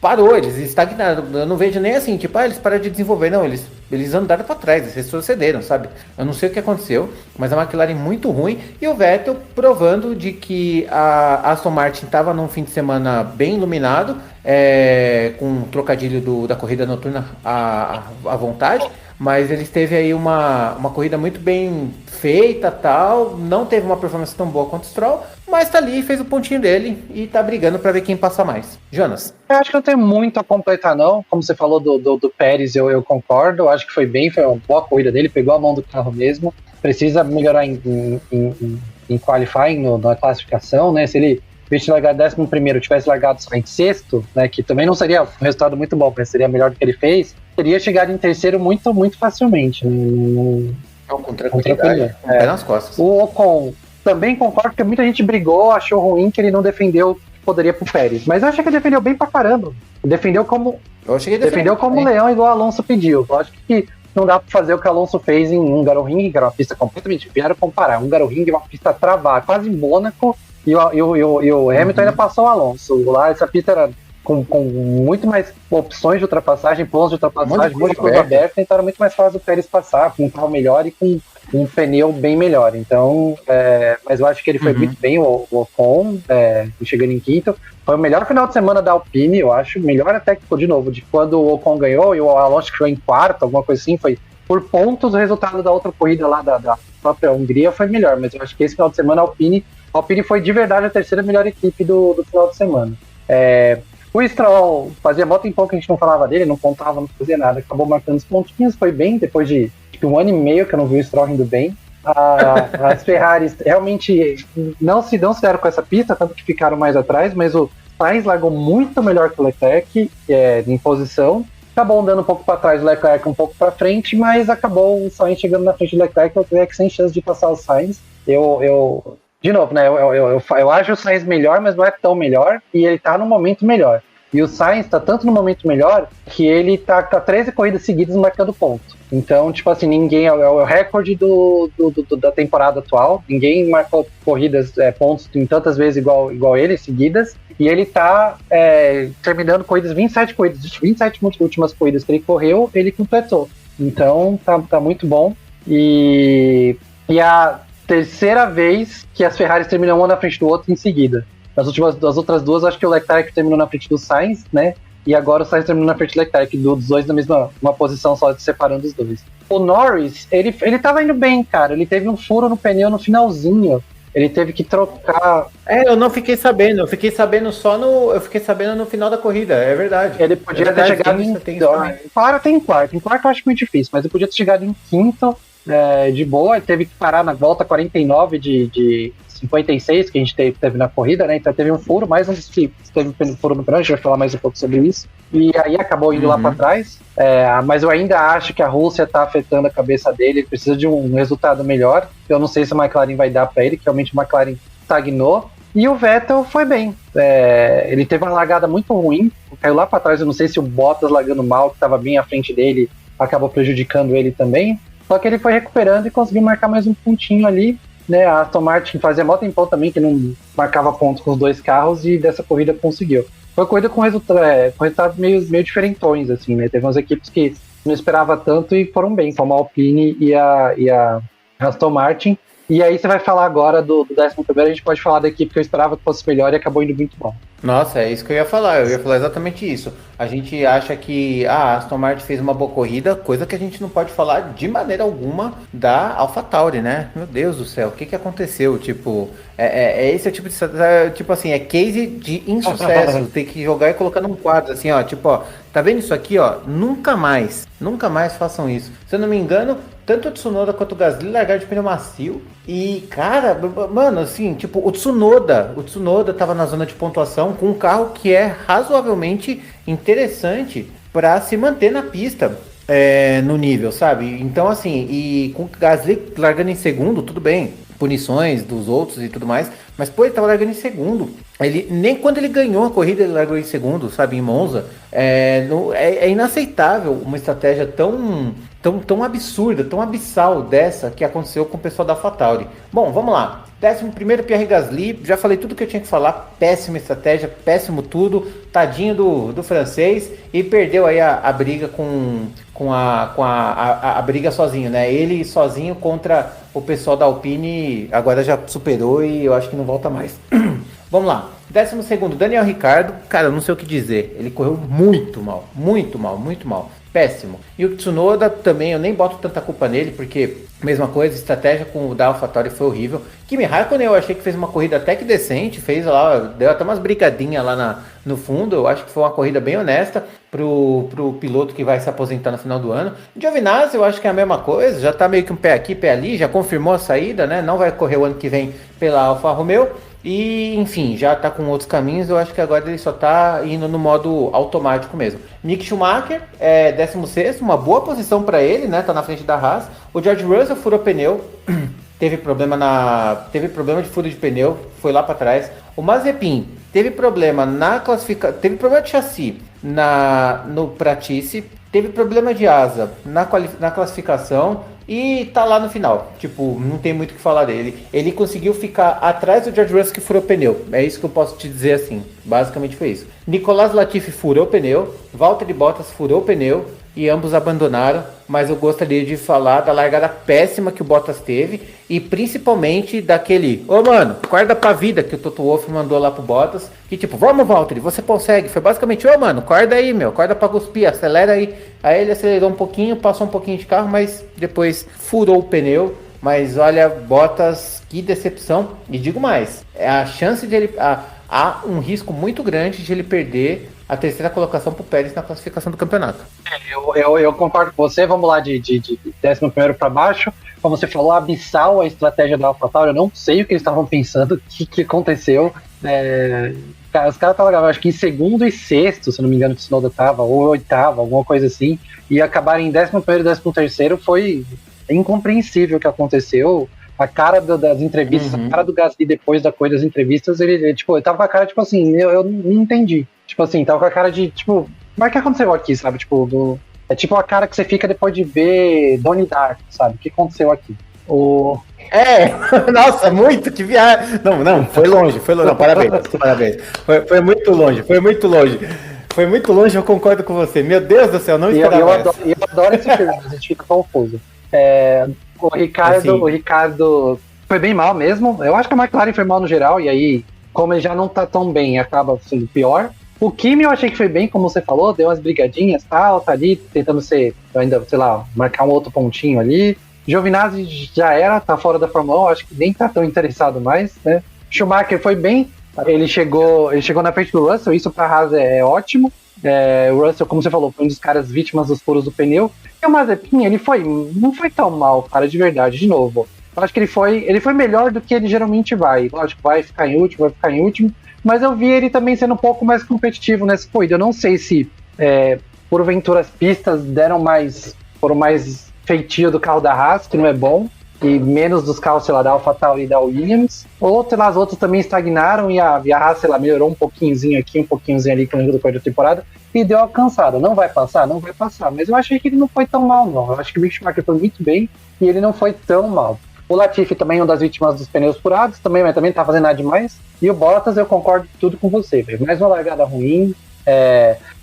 Parou, eles estagnaram. Eu não vejo nem assim, tipo, eles pararam de desenvolver. Não, eles andaram para trás, eles retrocederam, sabe? Eu não sei o que aconteceu, mas a McLaren muito ruim. E o Vettel provando de que a Aston Martin estava num fim de semana bem iluminado, com um trocadilho da corrida noturna à vontade. Mas ele teve aí uma corrida muito bem feita, tal. Não teve uma performance tão boa quanto o Stroll, mas tá ali, fez o pontinho dele e tá brigando para ver quem passa mais. Jonas? Eu acho que não tem muito a completar, não. Como você falou do Pérez, eu concordo. Eu acho que foi uma boa corrida dele, pegou a mão do carro mesmo. Precisa melhorar em qualifying, na classificação, né? Se ele tivesse largado 11º, tivesse largado só em sexto, né? Que também não seria um resultado muito bom, mas seria melhor do que ele fez, teria chegado em terceiro muito, muito facilmente. Com tranquilidade, com o pé nas costas. O Ocon, também concordo que muita gente brigou, achou ruim que ele não defendeu que poderia pro Pérez. Mas eu achei que ele defendeu bem pra caramba. Defendeu como leão, igual o Alonso pediu. Lógico que não dá pra fazer o que o Alonso fez em Hungaroring, que era uma pista completamente... Vieram comparar. Hungaroring é uma pista travada, quase em Mônaco, e o Hamilton ainda passou o Alonso. Lá essa pista era com muito mais opções de ultrapassagem, pontos de ultrapassagem, muito de coisa aberta, então era muito mais fácil o Pérez passar, com um carro melhor e com um pneu bem melhor. Então, mas eu acho que ele foi muito bem, o Ocon, chegando em quinto. Foi o melhor final de semana da Alpine, eu acho, melhor até que, de novo, de quando o Ocon ganhou e o Alonso chegou em quarto, alguma coisa assim, foi por pontos. O resultado da outra corrida lá da própria Hungria foi melhor, mas eu acho que esse final de semana a Alpine foi de verdade a terceira melhor equipe do final de semana. O Stroll fazia mó tempão que a gente não falava dele, não contava, não fazia nada, acabou marcando os pontinhos, foi bem, depois de um ano e meio que eu não vi o Stroll indo bem. As Ferraris realmente não se deram com essa pista, tanto que ficaram mais atrás, mas o Sainz largou muito melhor que o Leclerc em posição, acabou andando um pouco para trás, o Leclerc um pouco para frente, mas acabou o Sainz chegando na frente do Leclerc sem chance de passar o Sainz. Eu de novo, né? Eu acho o Sainz melhor, mas não é tão melhor, e ele tá no momento melhor. E o Sainz tá tanto no momento melhor que ele tá com 13 corridas seguidas marcando ponto. Então, tipo assim, ninguém. É o recorde da temporada atual. Ninguém marcou corridas, pontos em tantas vezes igual ele, seguidas. E ele tá terminando corridas, 27 corridas. 27 últimas corridas que ele correu, ele completou. Então, tá muito bom. E a terceira vez que as Ferraris terminam uma na frente do outro em seguida. Das outras duas, acho que o Leclerc terminou na frente do Sainz, né? E agora o Sainz terminou na frente do Leclerc, dos dois na mesma uma posição só, separando os dois. O Norris, ele tava indo bem, cara. Ele teve um furo no pneu no finalzinho. Ele teve que trocar. Eu não fiquei sabendo. Eu fiquei sabendo no final da corrida, é verdade. Ele podia ter chegado em quarto. Em quarto eu acho muito difícil, mas ele podia ter chegado em quinto, de boa. Ele teve que parar na volta 49 de 56 que a gente teve na corrida, né? Então teve um furo, mais um que teve um furo no pneu, a gente vai falar mais um pouco sobre isso. E aí acabou indo lá para trás. Mas eu ainda acho que a Rússia tá afetando a cabeça dele, ele precisa de um resultado melhor. Eu não sei se a McLaren vai dar para ele, que realmente a McLaren estagnou. E o Vettel foi bem. Ele teve uma largada muito ruim, caiu lá para trás. Eu não sei se o Bottas largando mal, que estava bem à frente dele, acabou prejudicando ele também. Só que ele foi recuperando e conseguiu marcar mais um pontinho ali. Né, a Aston Martin fazia mó tempão também que não marcava pontos com os dois carros e dessa corrida conseguiu. Foi uma corrida com resultados meio diferentões, assim, né? Teve umas equipes que não esperava tanto e foram bem, como a Alpine e a Aston Martin. E aí você vai falar agora do 11º, a gente pode falar da equipe que eu esperava que fosse melhor e acabou indo muito bom. Nossa, é isso que eu ia falar exatamente isso. A gente acha que a Aston Martin fez uma boa corrida, coisa que a gente não pode falar de maneira alguma da AlphaTauri, né? Meu Deus do céu, o que aconteceu? Tipo, esse é o tipo de... Tipo assim, é case de insucesso, tem que jogar e colocar num quadro, assim, ó, tipo, ó, tá vendo isso aqui, ó? Nunca mais façam isso. Se eu não me engano, tanto o Tsunoda quanto o Gasly largaram de pneu macio. E, cara, mano, assim, tipo, o Tsunoda tava na zona de pontuação com um carro que é razoavelmente interessante para se manter na pista no nível, sabe? Então, assim, e com o Gasly largando em segundo, tudo bem, punições dos outros e tudo mais, mas, pô, ele tava largando em segundo. Nem quando ele ganhou a corrida, ele largou em segundo, sabe, em Monza. É inaceitável uma estratégia tão absurda, tão abissal dessa que aconteceu com o pessoal da AlphaTauri. Bom, vamos lá. 11º, Pierre Gasly. Já falei tudo que eu tinha que falar. Péssima estratégia, péssimo tudo. Tadinho do francês. E perdeu aí a briga com a briga sozinho, né? Ele sozinho contra o pessoal da Alpine. Agora já superou e eu acho que não volta mais. Vamos lá. 12º, Daniel Ricciardo. Cara, eu não sei o que dizer. Ele correu muito mal. Muito mal, muito mal. Péssimo. E o Tsunoda também, eu nem boto tanta culpa nele, porque mesma coisa, estratégia com o da AlphaTauri foi horrível. Kimi Raikkonen eu achei que fez uma corrida até que decente, fez lá, deu até umas brincadinhas lá no fundo, eu acho que foi uma corrida bem honesta pro piloto que vai se aposentar no final do ano. Giovinazzi eu acho que é a mesma coisa, já tá meio que um pé aqui, pé ali, já confirmou a saída, né? Não vai correr o ano que vem pela Alfa Romeo. E, enfim, já tá com outros caminhos, eu acho que agora ele só tá indo no modo automático mesmo. Mick Schumacher, 16º, uma boa posição para ele, né? Tá na frente da Haas. O George Russell furou pneu, teve problema de furo de pneu, foi lá para trás. O Mazepin teve problema teve problema de chassi no Pratice, teve problema de asa na classificação. E tá lá no final, tipo, não tem muito o que falar dele. Ele conseguiu ficar atrás do George Russell que furou pneu. É isso que eu posso te dizer assim. Basicamente foi isso. Nicolas Latifi furou o pneu, Valtteri Bottas furou o pneu e ambos abandonaram. Mas eu gostaria de falar da largada péssima que o Bottas teve e principalmente daquele, mano, corda pra vida que o Toto Wolff mandou lá pro Bottas. Que tipo, vamos Valtteri, você consegue. Foi basicamente, mano, corda aí, meu, corda pra cuspir, acelera aí. Aí ele acelerou um pouquinho, passou um pouquinho de carro, mas depois furou o pneu. Mas olha, Bottas, que decepção. E digo mais, a chance de ele... Há um risco muito grande de ele perder a terceira colocação pro Pérez na classificação do campeonato. Eu concordo com você, vamos lá de 11º para baixo. Como você falou, abissal a estratégia da AlphaTauri, eu não sei o que eles estavam pensando, o que aconteceu. Os caras estavam, acho que em segundo e sexto, se não me engano, o Tsunoda tava, ou oitavo, alguma coisa assim, e acabarem em 11º e 13º foi incompreensível o que aconteceu. a cara das entrevistas, a cara do Gasly depois da coisa das entrevistas, ele tava com a cara, tipo assim, eu não entendi. Tipo assim, tava com a cara de, tipo, mas o que aconteceu aqui, sabe? Tipo, é tipo a cara que você fica depois de ver Donnie Darko, sabe? O que aconteceu aqui? Nossa, muito, que viagem. Não, foi longe. Não, parabéns. Foi muito longe. Foi muito longe, eu concordo com você. Meu Deus do céu, não esperava. Eu adoro esse filme, mas a gente fica confuso. O Ricardo foi bem mal mesmo. Eu acho que a McLaren foi mal no geral, e aí, como ele já não tá tão bem, acaba sendo pior. O Kimi eu achei que foi bem, como você falou, deu umas brigadinhas, tá ali, tentando ainda, sei lá, marcar um outro pontinho ali. Giovinazzi já tá fora da Fórmula 1, acho que nem tá tão interessado mais, né? Schumacher foi bem, ele chegou na frente do Russell, isso pra Haas é ótimo. O Russell, como você falou, foi um dos caras vítimas dos furos do pneu. E o Mazepin, não foi tão mal, cara, de verdade, de novo. Eu acho que ele foi melhor do que ele geralmente vai. Lógico, vai ficar em último, mas eu vi ele também sendo um pouco mais competitivo nessa corrida. Eu não sei se, porventura, as pistas foram mais feitio do carro da Haas, que não é bom, e menos dos carros, sei lá, da AlphaTauri e da Williams, ou, sei lá, as outras também estagnaram e a Haas, sei lá, melhorou um pouquinhozinho aqui, um pouquinhozinho ali com o do da temporada, e deu uma cansada. Não vai passar, mas eu achei que ele não foi tão mal, não. Eu acho que o Mick Schumacher foi muito bem e ele não foi tão mal. O Latifi também é uma das vítimas dos pneus furados, mas também tá fazendo nada demais, e o Bottas, eu concordo tudo com você, velho. Mais uma largada ruim,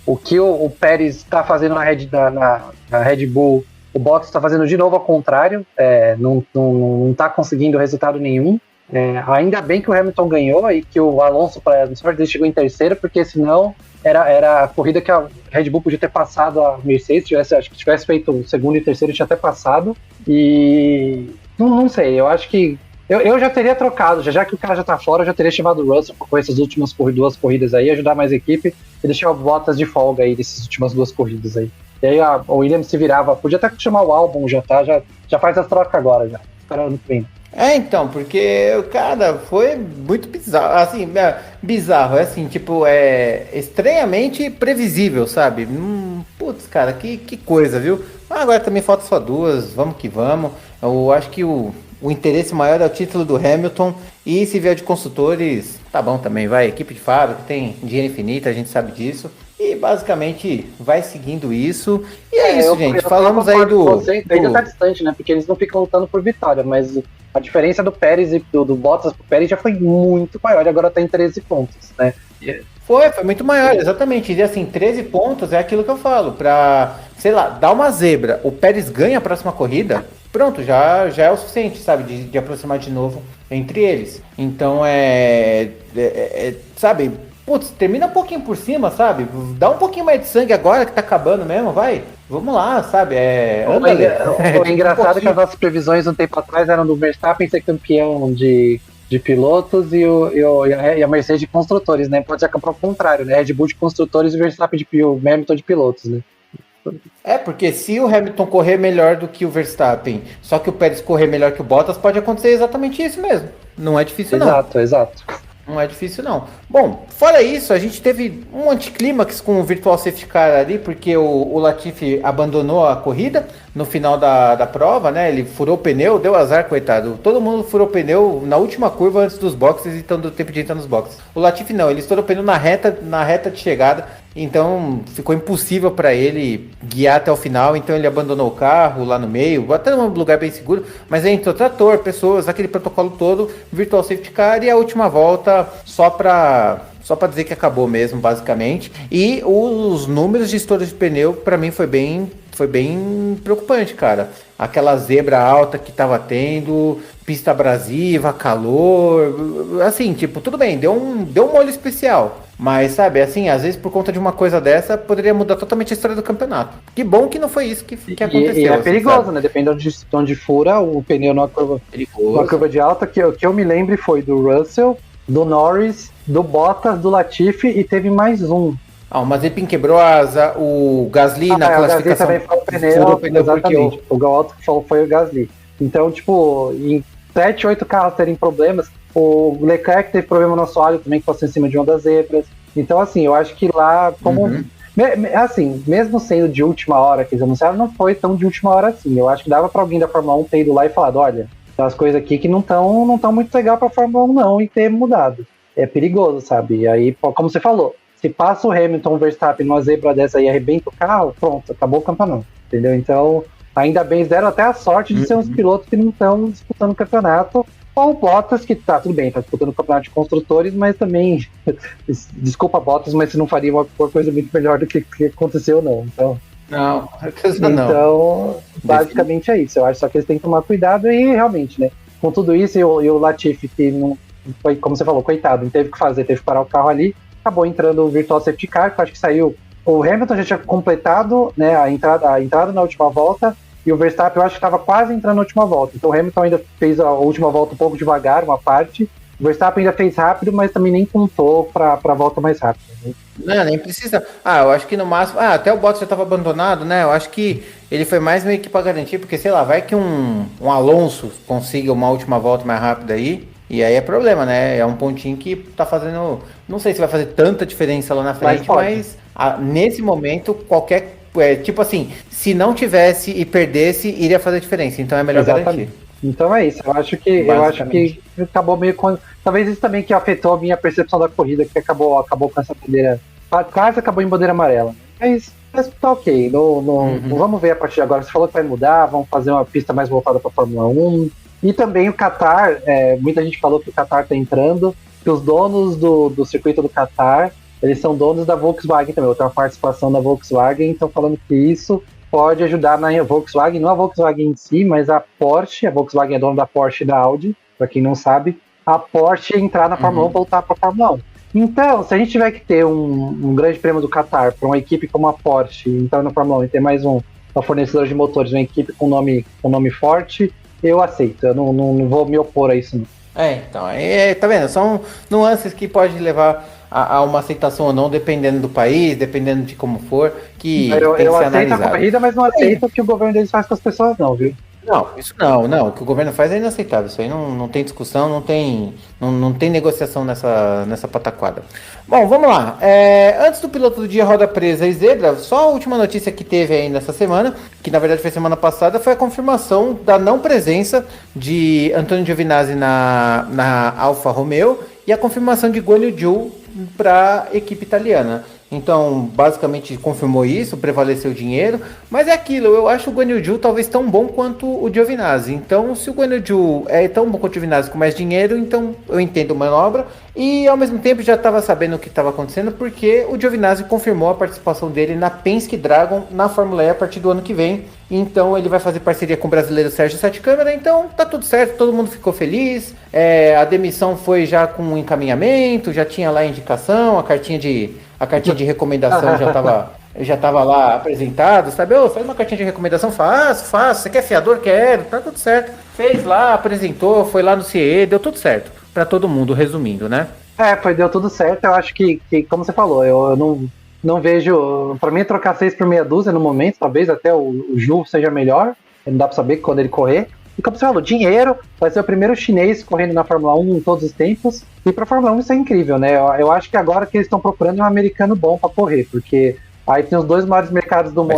o que o Pérez tá fazendo na Red Bull, o Bottas está fazendo de novo ao contrário, não está conseguindo resultado nenhum. Ainda bem que o Hamilton ganhou e que o Alonso, para sorte dele, chegou em terceiro, porque senão era a corrida que a Red Bull podia ter passado a Mercedes. Acho que tivesse feito o segundo e terceiro, tinha até passado. E não sei, eu acho que eu já teria trocado, já que o cara já tá fora, eu já teria chamado o Russell com essas últimas duas corridas aí, ajudar mais a equipe e deixar o Bottas de folga aí dessas últimas duas corridas aí. E aí o Williams se virava, podia até chamar o álbum, já faz as trocas agora, já. Esperando que vem. Então, porque, cara, foi muito bizarro, assim, bizarro, assim, tipo, estranhamente previsível, sabe? Putz, cara, que coisa, viu? Mas agora também falta só duas, vamos que vamos. Eu acho que o interesse maior é o título do Hamilton, e se vier de construtores, tá bom também, vai, equipe de fábrica, tem dinheiro infinito, a gente sabe disso. E basicamente vai seguindo isso. E é isso, gente. Falamos aí do. Você ainda tá distante, né? Porque eles não ficam lutando por vitória, mas a diferença do Pérez e do Bottas pro Pérez já foi muito maior, e agora tá em 13 pontos, né? Foi muito maior, exatamente. E assim, 13 pontos é aquilo que eu falo. Pra, sei lá, dar uma zebra, o Pérez ganha a próxima corrida, pronto, já é o suficiente, sabe? De aproximar de novo entre eles. Então sabe? Putz, termina um pouquinho por cima, sabe? Dá um pouquinho mais de sangue agora que tá acabando mesmo, vai. Vamos lá, sabe? O engraçado é que as nossas previsões um tempo atrás eram do Verstappen ser campeão de pilotos e a Mercedes de construtores, né? Pode acabar ao contrário, né? Red Bull de construtores e o Verstappen o Hamilton de pilotos, né? Porque se o Hamilton correr melhor do que o Verstappen, só que o Pérez correr melhor que o Bottas, pode acontecer exatamente isso mesmo. Não é difícil, não. Exato. Não é difícil, não. Bom, fora isso, a gente teve um anticlímax com o Virtual Safety Car ali, porque o Latifi abandonou a corrida no final da prova, né? Ele furou o pneu, deu azar, coitado. Todo mundo furou o pneu na última curva antes dos boxes, então do tempo de entrar nos boxes. O Latifi não, ele estourou o pneu na reta de chegada, então ficou impossível para ele guiar até o final, então ele abandonou o carro lá no meio, até num lugar bem seguro, mas aí entrou trator, pessoas, aquele protocolo todo, Virtual Safety Car, e a última volta só para dizer que acabou mesmo, basicamente. E os números de estouro de pneu, para mim, foi bem preocupante, cara. Aquela zebra alta que tava tendo, pista abrasiva, calor, assim, tipo, tudo bem, deu um molho especial. Mas, sabe, assim, às vezes por conta de uma coisa dessa, poderia mudar totalmente a história do campeonato. Que bom que não foi isso que aconteceu. E é perigoso, assim, né? Dependendo de onde fura o pneu numa curva de alta, que eu me lembro foi do Russell, do Norris, do Bottas, do Latifi e teve mais um. O Mazepin quebrou a asa, o Gasly na classificação. O Gasly também foi o pneu, exatamente. O Galto foi o Gasly. Então, tipo, em 7, 8 carros terem problemas, o Leclerc teve problema no assoalho também, que passou em cima de uma das zebras. Então, assim, eu acho que lá, como... Assim, mesmo sendo de última hora que eles anunciaram, não foi tão de última hora assim. Eu acho que dava pra alguém da Fórmula 1 ter ido lá e falado, olha, As coisas aqui que não tão muito legal pra Fórmula 1 não, e ter mudado. É perigoso, sabe? E aí, como você falou, se passa o Hamilton, o Verstappen numa zebra dessa e arrebenta o carro, pronto, acabou o campeonato, entendeu? Então, ainda bem, eles deram até a sorte de ser uns pilotos que não estão disputando o campeonato, ou o Bottas, que tá tudo bem, tá disputando o campeonato de construtores, mas também, desculpa Bottas, mas você não faria uma coisa muito melhor do que aconteceu, não. Então, Não, então, basicamente é isso. Eu acho só que eles têm que tomar cuidado e realmente, né? Com tudo isso, e o Latifi, que não foi, como você falou, coitado, não teve o que fazer, teve que parar o carro ali, acabou entrando o Virtual Safety Car, que eu acho que saiu. O Hamilton já tinha completado, né, a entrada na última volta, e o Verstappen eu acho que estava quase entrando na última volta. Então o Hamilton ainda fez a última volta um pouco devagar, uma parte. O Verstappen ainda fez rápido, mas também nem contou para a volta mais rápida. Né? Não, nem precisa. Eu acho que no máximo. Até o Bottas já estava abandonado, né? Eu acho que ele foi mais meio que para garantir, porque sei lá, vai que um Alonso consiga uma última volta mais rápida aí. E aí é problema, né? É um pontinho que tá fazendo. Não sei se vai fazer tanta diferença lá na frente, mas nesse momento, qualquer. Tipo assim, se não tivesse e perdesse, iria fazer diferença. Então é melhor garantir. Então é isso. Eu acho que acabou meio com. Talvez isso também que afetou a minha percepção da corrida, que acabou com essa bandeira. Quase acabou em bandeira amarela. Mas tá ok. Não vamos ver a partir de agora. Você falou que vai mudar, vamos fazer uma pista mais voltada para Fórmula 1. E também o Qatar, muita gente falou que o Qatar está entrando, que os donos do circuito do Qatar, eles são donos da Volkswagen também, outra participação da Volkswagen, estão falando que isso pode ajudar na Volkswagen, não a Volkswagen em si, mas a Porsche, a Volkswagen é dona da Porsche e da Audi, para quem não sabe, a Porsche entrar na Fórmula 1, voltar para a Fórmula 1. Então, se a gente tiver que ter um grande prêmio do Qatar para uma equipe como a Porsche entrar na Fórmula 1 e ter mais uma fornecedora de motores, uma equipe com nome forte, eu aceito, eu não vou me opor a isso. Não. Então, tá vendo? São nuances que podem levar a uma aceitação ou não, dependendo do país, dependendo de como for, que eu tem que ser aceito analisado. A corrida, mas não aceito o que o governo deles faz com as pessoas, não, viu? Não, isso não. O que o governo faz é inaceitável. Isso aí não tem discussão, não tem negociação nessa pataquada. Bom, vamos lá. Antes do piloto do dia Roda Presa e Zebra, só a última notícia que teve ainda essa semana, que na verdade foi semana passada, foi a confirmação da não presença de Antonio Giovinazzi na Alfa Romeo e a confirmação de Guan Yu Zhou para a equipe italiana. Então, basicamente confirmou isso, prevaleceu o dinheiro, mas é aquilo, eu acho o Guan Yu Zhou talvez tão bom quanto o Giovinazzi. Então, se o Guan Yu Zhou é tão bom quanto o Giovinazzi com mais dinheiro, então eu entendo a manobra. E ao mesmo tempo já estava sabendo o que estava acontecendo, porque o Giovinazzi confirmou a participação dele na Penske Dragon na Fórmula E a partir do ano que vem. Então ele vai fazer parceria com o brasileiro Sérgio Sete Câmara, então tá tudo certo, todo mundo ficou feliz. A demissão foi já com um encaminhamento, já tinha lá a indicação, a cartinha de recomendação já estava lá apresentado, sabe? Faz uma cartinha de recomendação, faço, você quer fiador? Quero, tá tudo certo. Fez lá, apresentou, foi lá no CIE, deu tudo certo para todo mundo, resumindo, né? Deu tudo certo, eu acho que como você falou, eu não vejo, para mim trocar 6 por meia dúzia no momento, talvez até o Ju seja melhor, não dá para saber quando ele correr. E como você falou, dinheiro, vai ser o primeiro chinês correndo na Fórmula 1 em todos os tempos. E para a Fórmula 1 isso é incrível, né? Eu acho que agora que eles estão procurando é um americano bom para correr, porque aí tem os dois maiores mercados do mundo.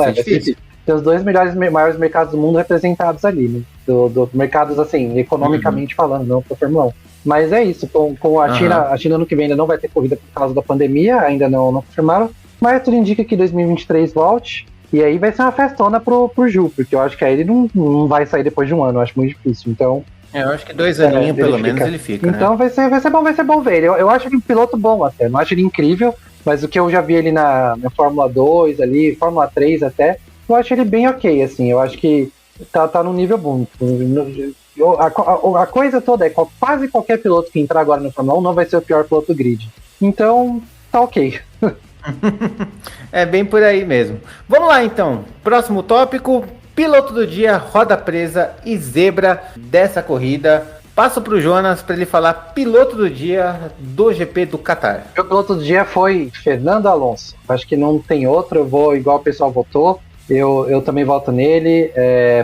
Tem os dois maiores mercados do mundo representados ali, né? Do mercados, assim, economicamente falando, não para a Fórmula 1. Mas é isso, com a China ano que vem ainda não vai ter corrida por causa da pandemia, ainda não confirmaram. Mas tudo indica que 2023 volte. E aí vai ser uma festona pro Ju, porque eu acho que aí ele não vai sair depois de um ano, eu acho muito difícil. Então. Eu acho que 2 aninhos pelo menos ele fica. Então né? vai ser bom ver ele. Eu acho ele um piloto bom até, não acho ele incrível, mas o que eu já vi ele na Fórmula 2 ali, Fórmula 3 até, eu acho ele bem ok, assim. Eu acho que tá num nível bom. A coisa toda é quase qualquer piloto que entrar agora no Fórmula 1 não vai ser o pior piloto do grid. Então, tá ok. É bem por aí mesmo. Vamos lá então. Próximo tópico: piloto do dia, roda presa e zebra dessa corrida. Passo pro Jonas para ele falar piloto do dia do GP do Qatar. O piloto do dia foi Fernando Alonso. Acho que não tem outro. Eu vou igual o pessoal votou. Eu também voto nele.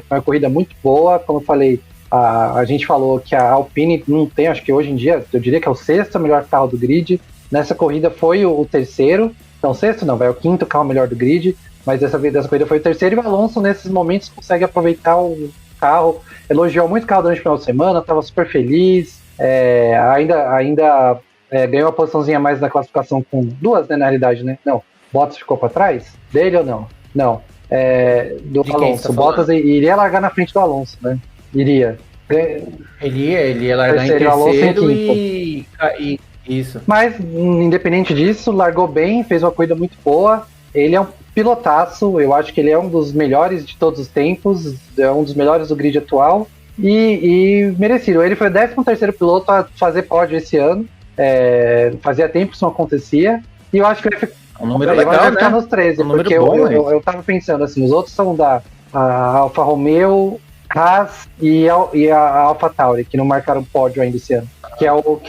Foi uma corrida muito boa. Como eu falei, a gente falou que a Alpine não tem, acho que hoje em dia, eu diria que é o 6º melhor carro do grid. Nessa corrida foi o 3º. Então, 6º não, vai o 5º carro melhor do grid, mas dessa corrida foi o 3º, e o Alonso nesses momentos consegue aproveitar o carro, elogiou muito o carro durante o final de semana, estava super feliz, ainda ganhou uma posiçãozinha a mais na classificação com duas, né, na realidade, né? Não, Bottas ficou para trás? Dele ou não? Não. Do Alonso. Bottas iria largar na frente do Alonso, né? Iria. Ele ia largar em terceiro e isso. Mas, independente disso, largou bem, fez uma corrida muito boa. Ele é um pilotaço, eu acho que ele é um dos melhores de todos os tempos, é um dos melhores do grid atual. E merecido. Ele foi o 13º piloto a fazer pódio esse ano. Fazia tempo que isso não acontecia. E eu acho que ele um número legal, vai ficar nos 13, porque bom, eu tava pensando assim, os outros são da Alfa Romeo, Haas e a Alfa Tauri, que não marcaram pódio ainda esse ano. Que é o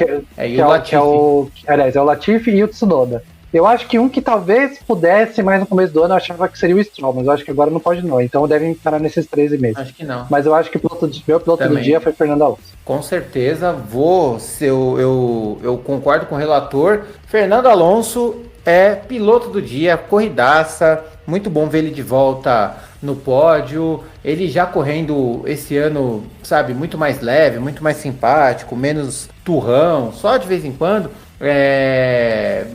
Latifi e o Tsunoda. Eu acho que um que talvez pudesse, mais no começo do ano, eu achava que seria o Stroll, mas eu acho que agora não pode não. Então devem parar nesses 13 meses. Acho que não. Mas eu acho que meu piloto do dia foi Fernando Alonso. Com certeza, eu concordo com o relator. Fernando Alonso é piloto do dia, corridaça. Muito bom ver ele de volta no pódio. Ele já correndo esse ano, sabe, muito mais leve, muito mais simpático, menos turrão, só de vez em quando.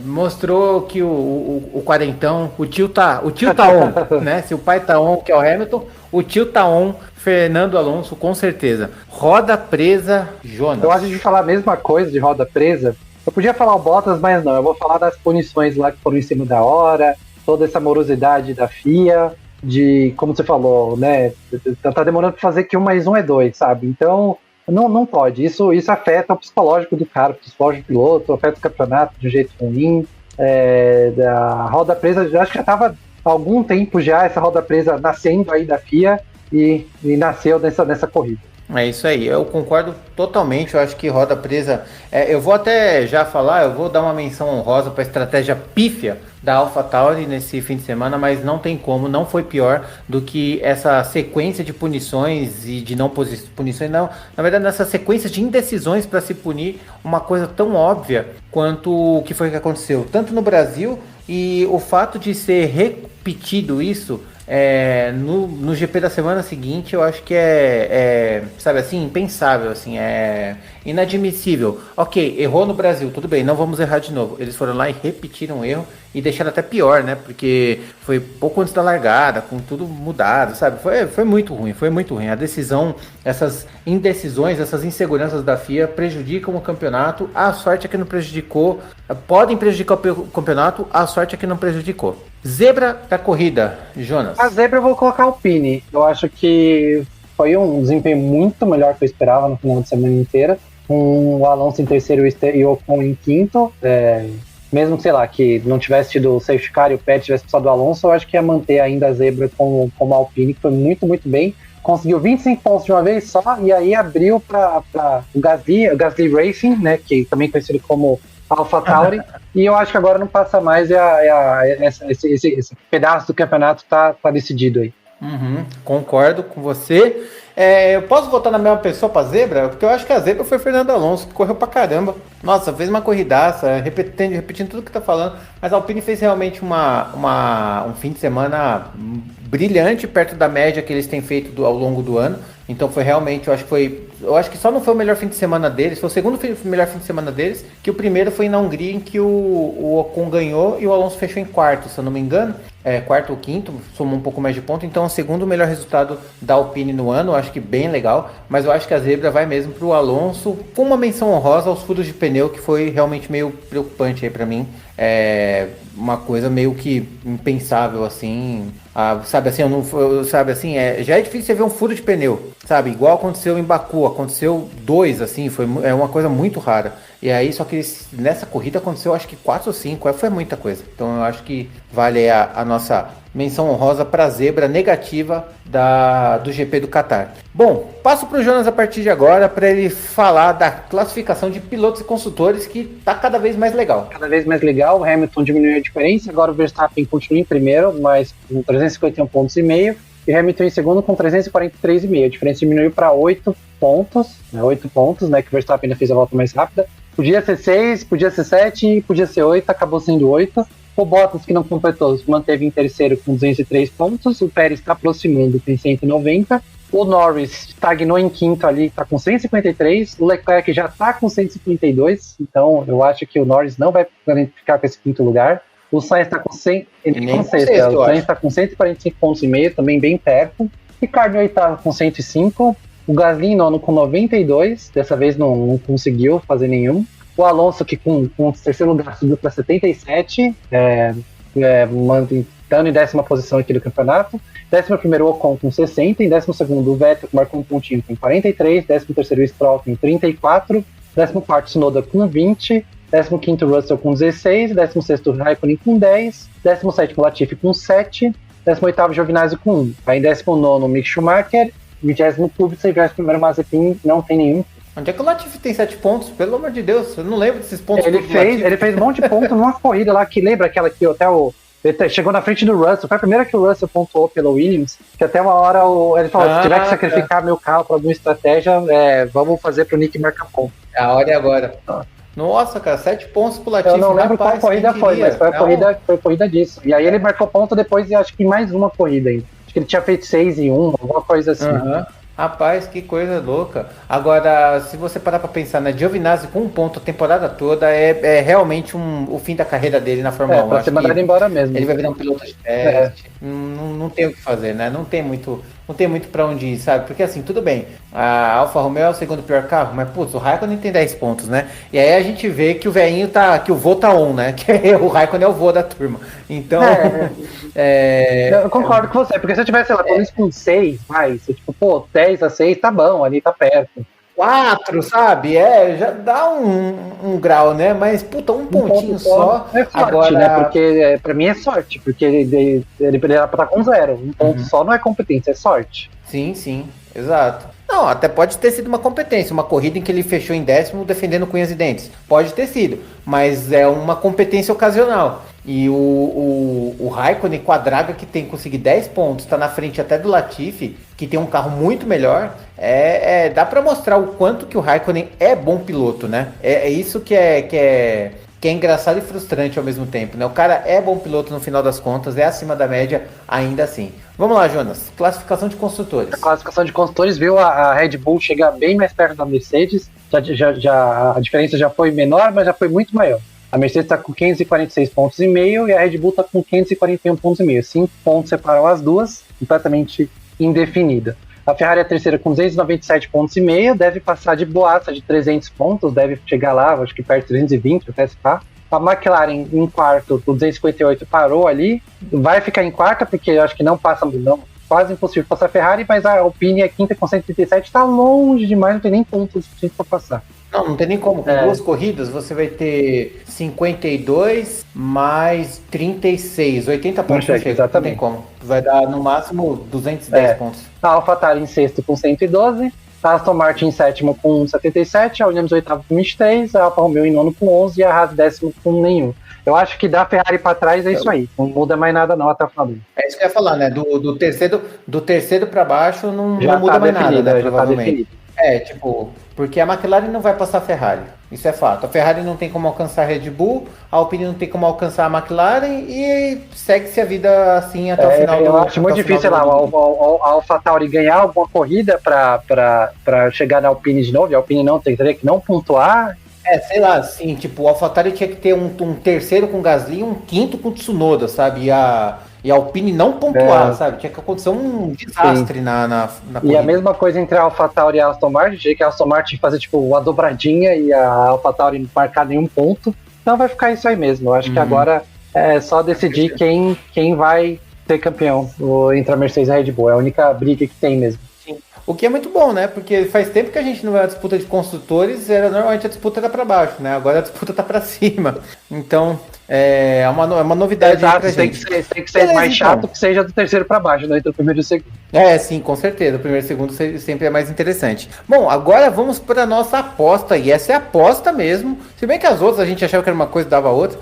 Mostrou que o quarentão, o tio tá on, né? Se o pai tá on, que é o Hamilton, o tio tá on, Fernando Alonso, com certeza. Roda presa, Jonas. Eu acho que falar a mesma coisa de roda presa. Eu podia falar o Bottas, mas não. Eu vou falar das punições lá que foram em cima da hora, toda essa morosidade da FIA, de, como você falou, né? Tá demorando pra fazer que 1 mais 1 é 2, sabe? Então, não pode. Isso afeta o psicológico do cara, o psicológico do piloto, afeta o campeonato de um jeito ruim. Da roda presa, acho que já estava há algum tempo já essa roda presa nascendo aí da FIA e nasceu nessa corrida. É isso aí, eu concordo totalmente, eu acho que roda presa, eu vou até já falar, eu vou dar uma menção honrosa para a estratégia pífia da AlphaTauri nesse fim de semana, mas não tem como, não foi pior do que essa sequência de punições e de não punições, não, na verdade nessa sequência de indecisões para se punir uma coisa tão óbvia quanto o que foi que aconteceu, tanto no Brasil e o fato de ser repetido isso, no GP da semana seguinte, eu acho que sabe assim, impensável, assim, é inadmissível. Ok, errou no Brasil, tudo bem, não vamos errar de novo. Eles foram lá e repetiram o erro e deixaram até pior, né? Porque foi pouco antes da largada, com tudo mudado, sabe? Foi muito ruim, foi muito ruim. A decisão, essas indecisões, essas inseguranças da FIA prejudicam o campeonato. A sorte é que não prejudicou, podem prejudicar o campeonato, a sorte é que não prejudicou. Zebra da corrida, Jonas. A zebra eu vou colocar o Alpine. Eu acho que foi um desempenho muito melhor que eu esperava no final de semana inteira. Com o Alonso em terceiro e o Ocon em quinto. Mesmo, sei lá, que não tivesse tido o safety car e o Pérez tivesse passado o Alonso, eu acho que ia manter ainda a zebra como a Alpine, que foi muito, muito bem. Conseguiu 25 pontos de uma vez só, e aí abriu para o Gasly Racing, né, que também é conhecido como AlphaTauri, e eu acho que agora não passa mais, esse pedaço do campeonato tá decidido aí. Concordo com você. Eu posso votar na mesma pessoa pra zebra? Porque eu acho que a zebra foi Fernando Alonso, que correu pra caramba. Nossa, fez uma corridaça, repetindo tudo que tá falando. Mas a Alpine fez realmente um fim de semana brilhante, perto da média que eles têm feito ao longo do ano. Então foi realmente, eu acho que só não foi o melhor fim de semana deles, foi o segundo melhor fim de semana deles, que o primeiro foi na Hungria, em que o Ocon ganhou e o Alonso fechou em quarto, se eu não me engano, quarto ou quinto, somou um pouco mais de ponto, então é o segundo melhor resultado da Alpine no ano, eu acho que bem legal, mas eu acho que a zebra vai mesmo pro Alonso, com uma menção honrosa aos furos de pneu, que foi realmente meio preocupante aí pra mim, uma coisa meio que impensável, assim, sabe assim, já é difícil você ver um furo de pneu, sabe, igual aconteceu em Baku, aconteceu 2, assim, é uma coisa muito rara, e aí, só que nessa corrida aconteceu, acho que 4 ou 5, foi muita coisa, então eu acho que vale a nossa menção honrosa para a zebra negativa do GP do Qatar. Bom, passo para o Jonas a partir de agora para ele falar da classificação de pilotos e construtores, que tá cada vez mais legal. Cada vez mais legal, o Hamilton diminuiu a diferença, agora o Verstappen continua em primeiro, mas com 351 pontos e meio, e Hamilton em segundo com 343,5. A diferença diminuiu para 8 pontos, né, 8 pontos, né, que o Verstappen ainda fez a volta mais rápida. Podia ser 6, podia ser 7, podia ser 8, acabou sendo 8. O Bottas, que não completou, se manteve em terceiro com 203 pontos. O Pérez está aproximando, tem 190. O Norris estagnou em quinto ali, está com 153. O Leclerc já está com 152. Então, eu acho que o Norris não vai ficar com esse quinto lugar. O Sainz está com 100, o Sainz está com 145 pontos e meio, também bem perto. Ricardo em oitavo com 105. O Gasly em nono com 92. Dessa vez não conseguiu fazer nenhum. O Alonso, que com o terceiro lugar subiu para 77, estando em décima posição aqui do campeonato. 11º Ocon com 60, em 12º o Vettel, que marcou um pontinho, com 43, 13º Stroll com 34, 14º Tsunoda com 20, 15º Russell com 16, 16º Raikkonen com 10, 17º Latifi com 7, 18º Giovinazzi com 1. Aí 19º Mick Schumacher, 20º Kubica e 21º Mazepin não tem nenhum. Onde é que o Latifi tem 7 pontos? Pelo amor de Deus, eu não lembro desses pontos. Ele fez um monte de pontos numa corrida lá, que lembra aquela que até ele chegou na frente do Russell, foi a primeira que o Russell pontuou pelo Williams, que até uma hora ele falou, se tiver que sacrificar meu carro para alguma estratégia, vamos fazer pro Nick marcar ponto. A hora é agora. Nossa, cara, 7 pontos pro Latifi. Eu não lembro qual corrida foi, mas foi a corrida disso. E aí ele marcou ponto depois e acho que mais uma corrida ainda. Acho que ele tinha feito 6 em 1, alguma coisa assim. Rapaz, que coisa louca. Agora, se você parar pra pensar, né, Giovinazzi com 1 ponto a temporada toda é realmente o fim da carreira dele na Fórmula 1. Pra ser mandado embora mesmo. Ele vai virar um piloto de teste. Não tem o que fazer, né? Não tem muito pra onde ir, sabe? Porque assim, tudo bem, a Alfa Romeo é o segundo pior carro, mas putz, o Raikkonen tem 10 pontos, né? E aí a gente vê que o velhinho que o vô tá on, né? Que o Raikkonen é o vô da turma. Então... Eu concordo com você, porque se eu tivesse, sei lá, pelo menos com 6, tipo, 10-6, tá bom, ali tá perto. 4, sabe? Já dá um grau, né? Mas, puta, um pontinho só. É sorte, agora, né? Porque pra mim é sorte, porque ele era pra estar com 0. Um ponto só não é competência, é sorte. Sim, exato. Não, até pode ter sido uma competência, uma corrida em que ele fechou em 10º defendendo com unhas e dentes. Pode ter sido, mas é uma competência ocasional. E o Raikkonen, com a draga que tem, conseguir 10 pontos, tá na frente até do Latifi, que tem um carro muito melhor, dá pra mostrar o quanto que o Raikkonen é bom piloto, né? É isso que é engraçado e frustrante ao mesmo tempo, né? O cara é bom piloto no final das contas, é acima da média ainda assim. Vamos lá, Jonas. Classificação de construtores. A classificação de construtores viu a Red Bull chegar bem mais perto da Mercedes. A diferença já foi menor, mas já foi muito maior. A Mercedes está com 546 pontos e meio e a Red Bull está com 541 pontos e meio. 5 pontos separam as duas, completamente indefinida. A Ferrari é a terceira com 297 pontos e meio, deve passar de boaça de 300 pontos, deve chegar lá, acho que perto de 320 até se pá. A McLaren em quarto, com 258, parou ali, vai ficar em quarta, porque eu acho que não passa, quase impossível passar a Ferrari, mas a Alpine é quinta com 137, está longe demais, não tem nem pontos suficiente para passar. Não tem nem como. Com 2 corridas, você vai ter 52 mais 36, 80 pontos. Não chega, exatamente. Não tem como. Vai dar no máximo 210 pontos. A AlphaTauri em sexto com 112, a Aston Martin em sétimo com 77, a Williams oitavo com 23, a Alfa Romeo em nono com 11 e a Haas décimo com nenhum. Eu acho que da Ferrari para trás é isso aí. Não muda mais nada não até o final. É isso que eu ia falar, né? Do terceiro para baixo não muda mais nada, né? Provavelmente. Porque a McLaren não vai passar a Ferrari. Isso é fato. A Ferrari não tem como alcançar a Red Bull, a Alpine não tem como alcançar a McLaren e segue-se a vida assim até o final do ano. Eu acho muito difícil, sei lá, a AlphaTauri ganhar alguma corrida para chegar na Alpine de novo, e a Alpine teria que não pontuar. Sei lá, assim, tipo, o AlphaTauri tinha que ter um terceiro com Gasly e um quinto com Tsunoda, sabe? E a Alpine não pontuar, sabe? Tinha que acontecer um desastre na corrida. E a mesma coisa entre a AlphaTauri e a Aston Martin, que a Aston Martin fazer tipo uma dobradinha e a AlphaTauri não marcar nenhum ponto. Então vai ficar isso aí mesmo. Eu acho que agora é só decidir quem vai ser campeão entre a Mercedes e a Red Bull. É a única briga que tem mesmo. O que é muito bom, né? Porque faz tempo que a gente não vê a disputa de construtores, normalmente a disputa era para baixo, né? Agora a disputa tá para cima. Então, é uma novidade. Exato, pra gente. Tem que ser mais chato que seja do terceiro para baixo, não entre o primeiro e o segundo. Sim, com certeza. O primeiro e o segundo sempre é mais interessante. Bom, agora vamos para a nossa aposta, e essa é a aposta mesmo. Se bem que as outras a gente achava que era uma coisa e dava outra.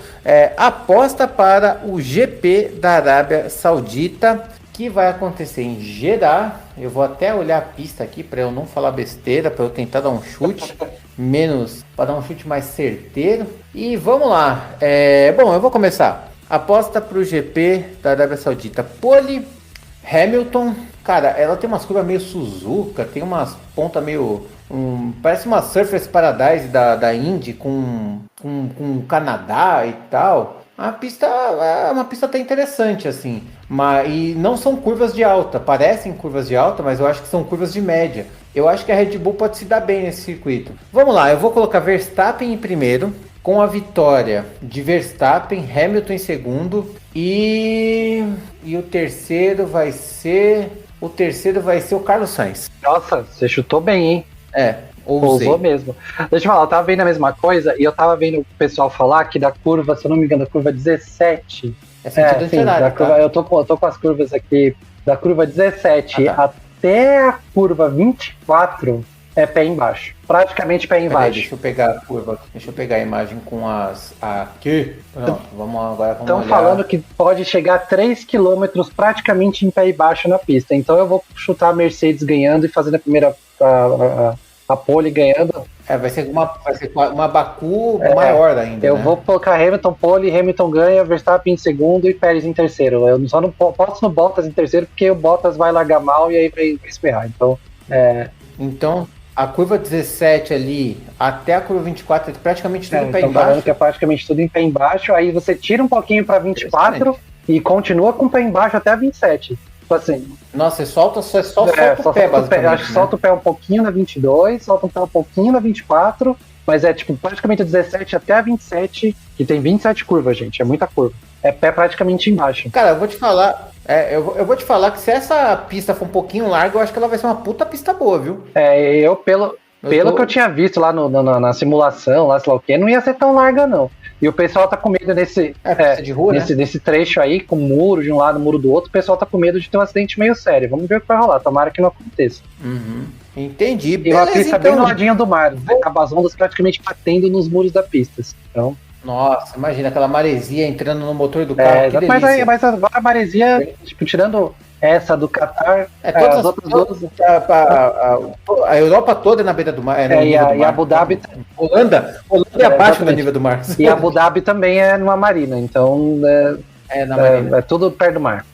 Aposta para o GP da Arábia Saudita, que vai acontecer em Jeddah. Eu vou até olhar a pista aqui para eu não falar besteira, para eu tentar dar um chute para dar um chute mais certeiro. E vamos lá. Bom, eu vou começar. Aposta pro GP da Arábia Saudita. Pole, Hamilton. Cara, ela tem umas curvas meio Suzuka, tem umas pontas meio... parece uma Surfers Paradise da Indy com Canadá e tal. A pista é uma pista até interessante, assim. E não são curvas de alta. Parecem curvas de alta, mas eu acho que são curvas de média. Eu acho que a Red Bull pode se dar bem nesse circuito. Vamos lá, eu vou colocar Verstappen em primeiro, com a vitória de Verstappen, Hamilton em segundo. E o terceiro vai ser... o Carlos Sainz. Nossa, você chutou bem, hein? Ousei mesmo. Deixa eu falar, eu tava vendo a mesma coisa e eu tava vendo o pessoal falar que da curva, se eu não me engano, da curva 17. Sim, da curva, eu tô com as curvas aqui. Da curva 17 até a curva 24 é pé embaixo. Praticamente pé embaixo. Deixa eu pegar a curva, deixa eu pegar a imagem com as aqui. Pronto, vamos Estão falando que pode chegar a 3 km praticamente em pé embaixo na pista. Então eu vou chutar a Mercedes ganhando e fazendo a primeira a pole ganhando. Vai ser uma Baku maior ainda. Eu vou colocar Hamilton pole, Hamilton ganha, Verstappen em segundo e Pérez em terceiro. Eu só não posso no Bottas em terceiro porque o Bottas vai largar mal e aí vai esperar. Então, a curva 17 ali até a curva 24 é praticamente tudo em pé embaixo. Falando que é praticamente tudo em pé embaixo, aí você tira um pouquinho para 24 e continua com o pé embaixo até a 27. Tipo assim. Nossa, solta o pé, basicamente. Acho que solta o pé um pouquinho na 22, solta o pé um pouquinho na 24, mas é tipo praticamente a 17 até a 27, que tem 27 curvas, gente, é muita curva. É pé praticamente embaixo. Cara, eu vou te falar, eu vou te falar que se essa pista for um pouquinho larga, eu acho que ela vai ser uma puta pista boa, viu? Pelo que eu tinha visto lá na simulação, lá sei lá o que, não ia ser tão larga, não. E o pessoal tá com medo de rua, nesse trecho aí, com muro de um lado, muro do outro, o pessoal tá com medo de ter um acidente meio sério. Vamos ver o que vai rolar, tomara que não aconteça. Entendi. E uma pista bem no ladinho do mar, acaba as ondas praticamente batendo nos muros da pista. Então... Nossa, imagina aquela maresia entrando no motor do carro, que delícia. Mas agora a maresia, tipo, tirando essa do Catar, as outras duas... A Europa toda é na beira do mar. E Abu Dhabi... Holanda é abaixo do nível do mar. E Abu Dhabi também é numa marina, então... na marina. É tudo perto do mar.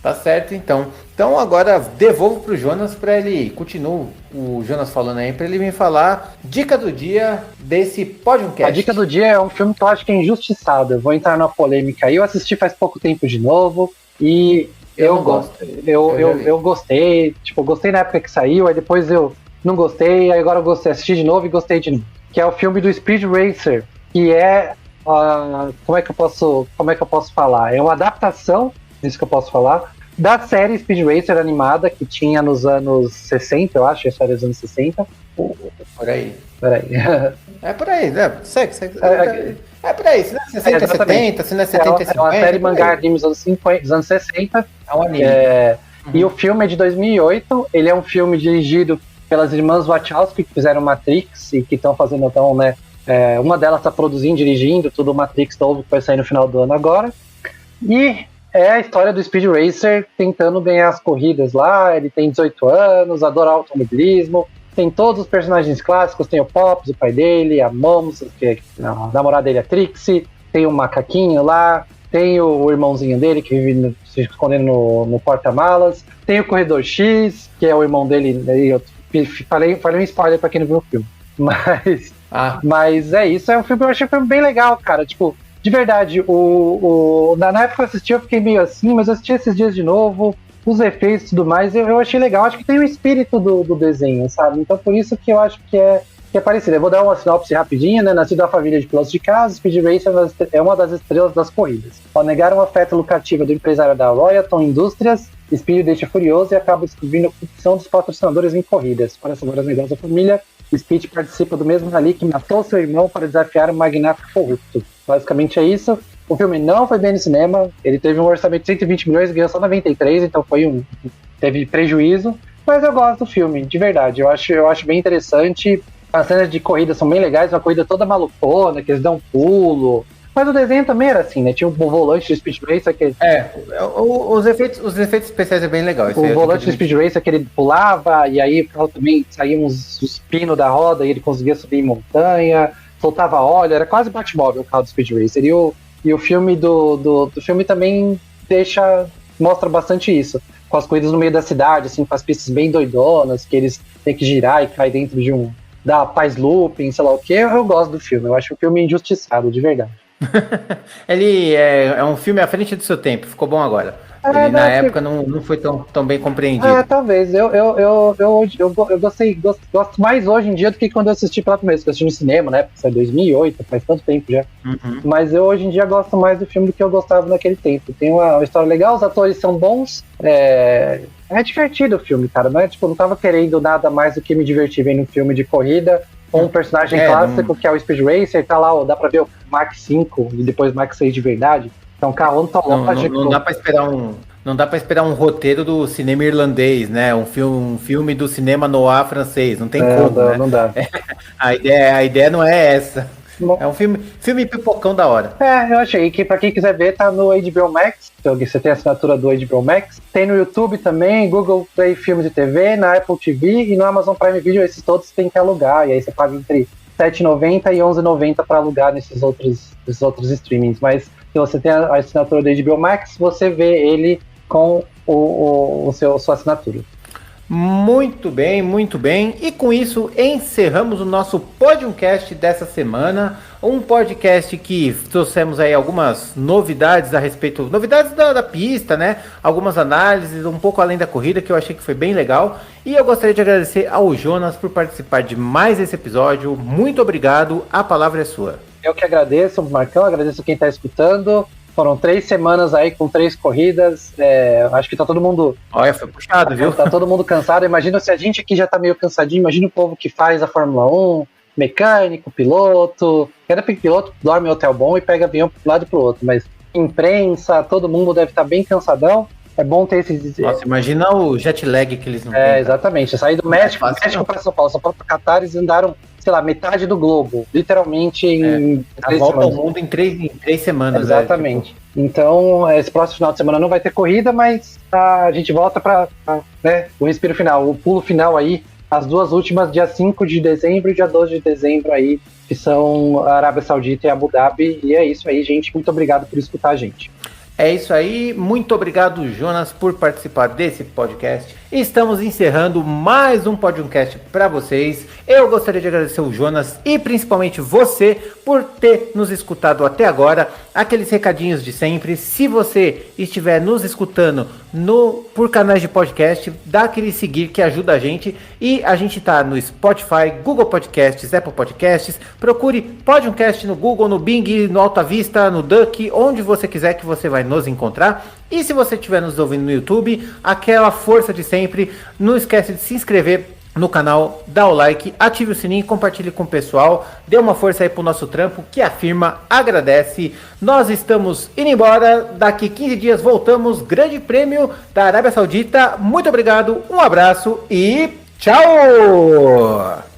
Tá certo, então. Então agora devolvo pro Jonas para ele continuar o Jonas falando aí, para ele me falar dica do dia desse podcast. A dica do dia é um filme que eu acho que é injustiçado. Eu vou entrar numa polêmica aí. Eu assisti faz pouco tempo de novo e eu gosto. Eu gostei, tipo, gostei na época que saiu, aí depois eu não gostei, aí agora eu gostei, assisti de novo e gostei de novo. Que é o filme do Speed Racer, que é como é que eu posso falar? É uma adaptação, isso que eu posso falar, da série Speed Racer animada que tinha nos anos 60, eu acho, a série dos anos 60. Por aí. É por aí, né? Segue. É por aí, se não é 60, 70, se não é 70, 50. É uma série mangá anime dos anos 60. É um anime. E o filme é de 2008, ele é um filme dirigido pelas irmãs Wachowski, que fizeram Matrix e que estão fazendo, então, né, uma delas está produzindo, dirigindo, tudo o Matrix novo que vai sair no final do ano agora. E é a história do Speed Racer tentando ganhar as corridas lá. Ele tem 18 anos, adora automobilismo, tem todos os personagens clássicos, tem o Pops, o pai dele, a Moms, a namorada dele, a Trixie, tem o macaquinho lá, tem o irmãozinho dele que vive se escondendo no porta-malas, tem o Corredor X, que é o irmão dele, eu falei um spoiler pra quem não viu o filme, mas é isso, é um filme, eu achei um filme bem legal, cara, tipo, de verdade, na época que eu assisti eu fiquei meio assim, mas eu assisti esses dias de novo, os efeitos e tudo mais, eu achei legal, acho que tem o espírito do desenho, sabe? Então por isso que eu acho que é parecido. Eu vou dar uma sinopse rapidinha, né? Nascido da família de pilotos de carros, Speed Racer é uma das estrelas das corridas. Ao negar uma oferta lucrativa do empresário da Royalton Indústrias, Speed deixa furioso e acaba descobrindo a corrupção dos patrocinadores em corridas. Para salvar as negócios da família, Speed participa do mesmo rally que matou seu irmão para desafiar um magnata corrupto. Basicamente é isso. O filme não foi bem no cinema, ele teve um orçamento de 120 milhões e ganhou só 93, então teve prejuízo. Mas eu gosto do filme, de verdade. Eu acho bem interessante. As cenas de corrida são bem legais, uma corrida toda malucona, que eles dão pulo. Mas o desenho também era assim, né? Tinha o volante do Speed Racer que... os efeitos especiais é bem legal. O volante do Speed Racer que ele pulava, e aí o carro também saía uns pinos da roda e ele conseguia subir em montanha, soltava óleo, era quase Batmóvel o carro do Speed Racer. E o filme do filme também mostra bastante isso. Com as corridas no meio da cidade, assim, com as pistas bem doidonas, que eles têm que girar e cair dentro da paz looping, sei lá o que. Eu gosto do filme, eu acho um filme injustiçado, de verdade. Ele é um filme à frente do seu tempo, ficou bom agora. Ele na época não foi tão bem compreendido. Talvez. Eu gosto mais hoje em dia do que quando eu assisti pela primeira vez. Eu assisti no cinema, né? Porque é 2008, faz tanto tempo já. Uhum. Mas eu hoje em dia gosto mais do filme do que eu gostava naquele tempo. Tem uma história legal, os atores são bons. É divertido o filme, cara. Não é tipo, não tava querendo nada mais do que me divertir vendo um filme de corrida. Com um personagem clássico que é o Speed Racer, tá lá, dá pra ver o Mach 5 e depois Mach 6 de verdade. Então, carro ontológico. Não dá pra esperar um roteiro do cinema irlandês, né? Um filme do cinema noir francês. Não tem como, né? Não dá. A ideia não é essa. É um filme pipocão da hora. Eu achei que pra quem quiser ver, tá no HBO Max. Você tem a assinatura do HBO Max. Tem no YouTube também, Google Play Filmes e TV, na Apple TV e no Amazon Prime Video. Esses todos tem que alugar. E aí você paga entre R$7,90 e R$11,90 para alugar nesses outros streamings. Mas se você tem a assinatura do HBO Max, você vê ele com sua assinatura. Muito bem, muito bem. E com isso encerramos o nosso podcast dessa semana. Um podcast que trouxemos aí algumas novidades a respeito, novidades da pista, né? Algumas análises, um pouco além da corrida, que eu achei que foi bem legal. E eu gostaria de agradecer ao Jonas por participar de mais esse episódio. Muito obrigado, a palavra é sua. Eu que agradeço, Marcão, agradeço quem está escutando. Foram 3 semanas aí com 3 corridas. Acho que tá todo mundo... Olha, foi puxado, viu? Tá todo mundo cansado. Imagina se a gente aqui já tá meio cansadinho. Imagina o povo que faz a Fórmula 1, mecânico, piloto. Cada piloto dorme em hotel bom e pega avião pro lado e pro outro. Mas imprensa, todo mundo deve estar bem cansadão. É bom ter esses... Nossa, imagina o jet lag que eles não têm. Exatamente. Eu saí do México para São Paulo. São Paulo para Catar, eles andaram, sei lá, metade do globo. Literalmente em 3 volta semanas. ao mundo em 3 semanas. Exatamente. Então, esse próximo final de semana não vai ter corrida, mas a gente volta para o respiro final, o pulo final aí, as 2 últimas, dia 5 de dezembro e dia 12 de dezembro aí, que são a Arábia Saudita e Abu Dhabi. E é isso aí, gente. Muito obrigado por escutar a gente. É isso aí, muito obrigado, Jonas, por participar desse podcast. Estamos encerrando mais um podcast para vocês. Eu gostaria de agradecer o Jonas e principalmente você por ter nos escutado até agora. Aqueles recadinhos de sempre. Se você estiver nos escutando por canais de podcast, dá aquele seguir que ajuda a gente. E a gente tá no Spotify, Google Podcasts, Apple Podcasts. Procure Podcast no Google, no Bing, no Alta Vista, no Duck, onde você quiser que você vai nos encontrar. E se você estiver nos ouvindo no YouTube, aquela força de sempre, não esquece de se inscrever no canal, dá o like, ative o sininho, compartilhe com o pessoal, dê uma força aí pro nosso trampo, que a firma agradece. Nós estamos indo embora, daqui 15 dias voltamos, Grande Prêmio da Arábia Saudita. Muito obrigado, um abraço e tchau!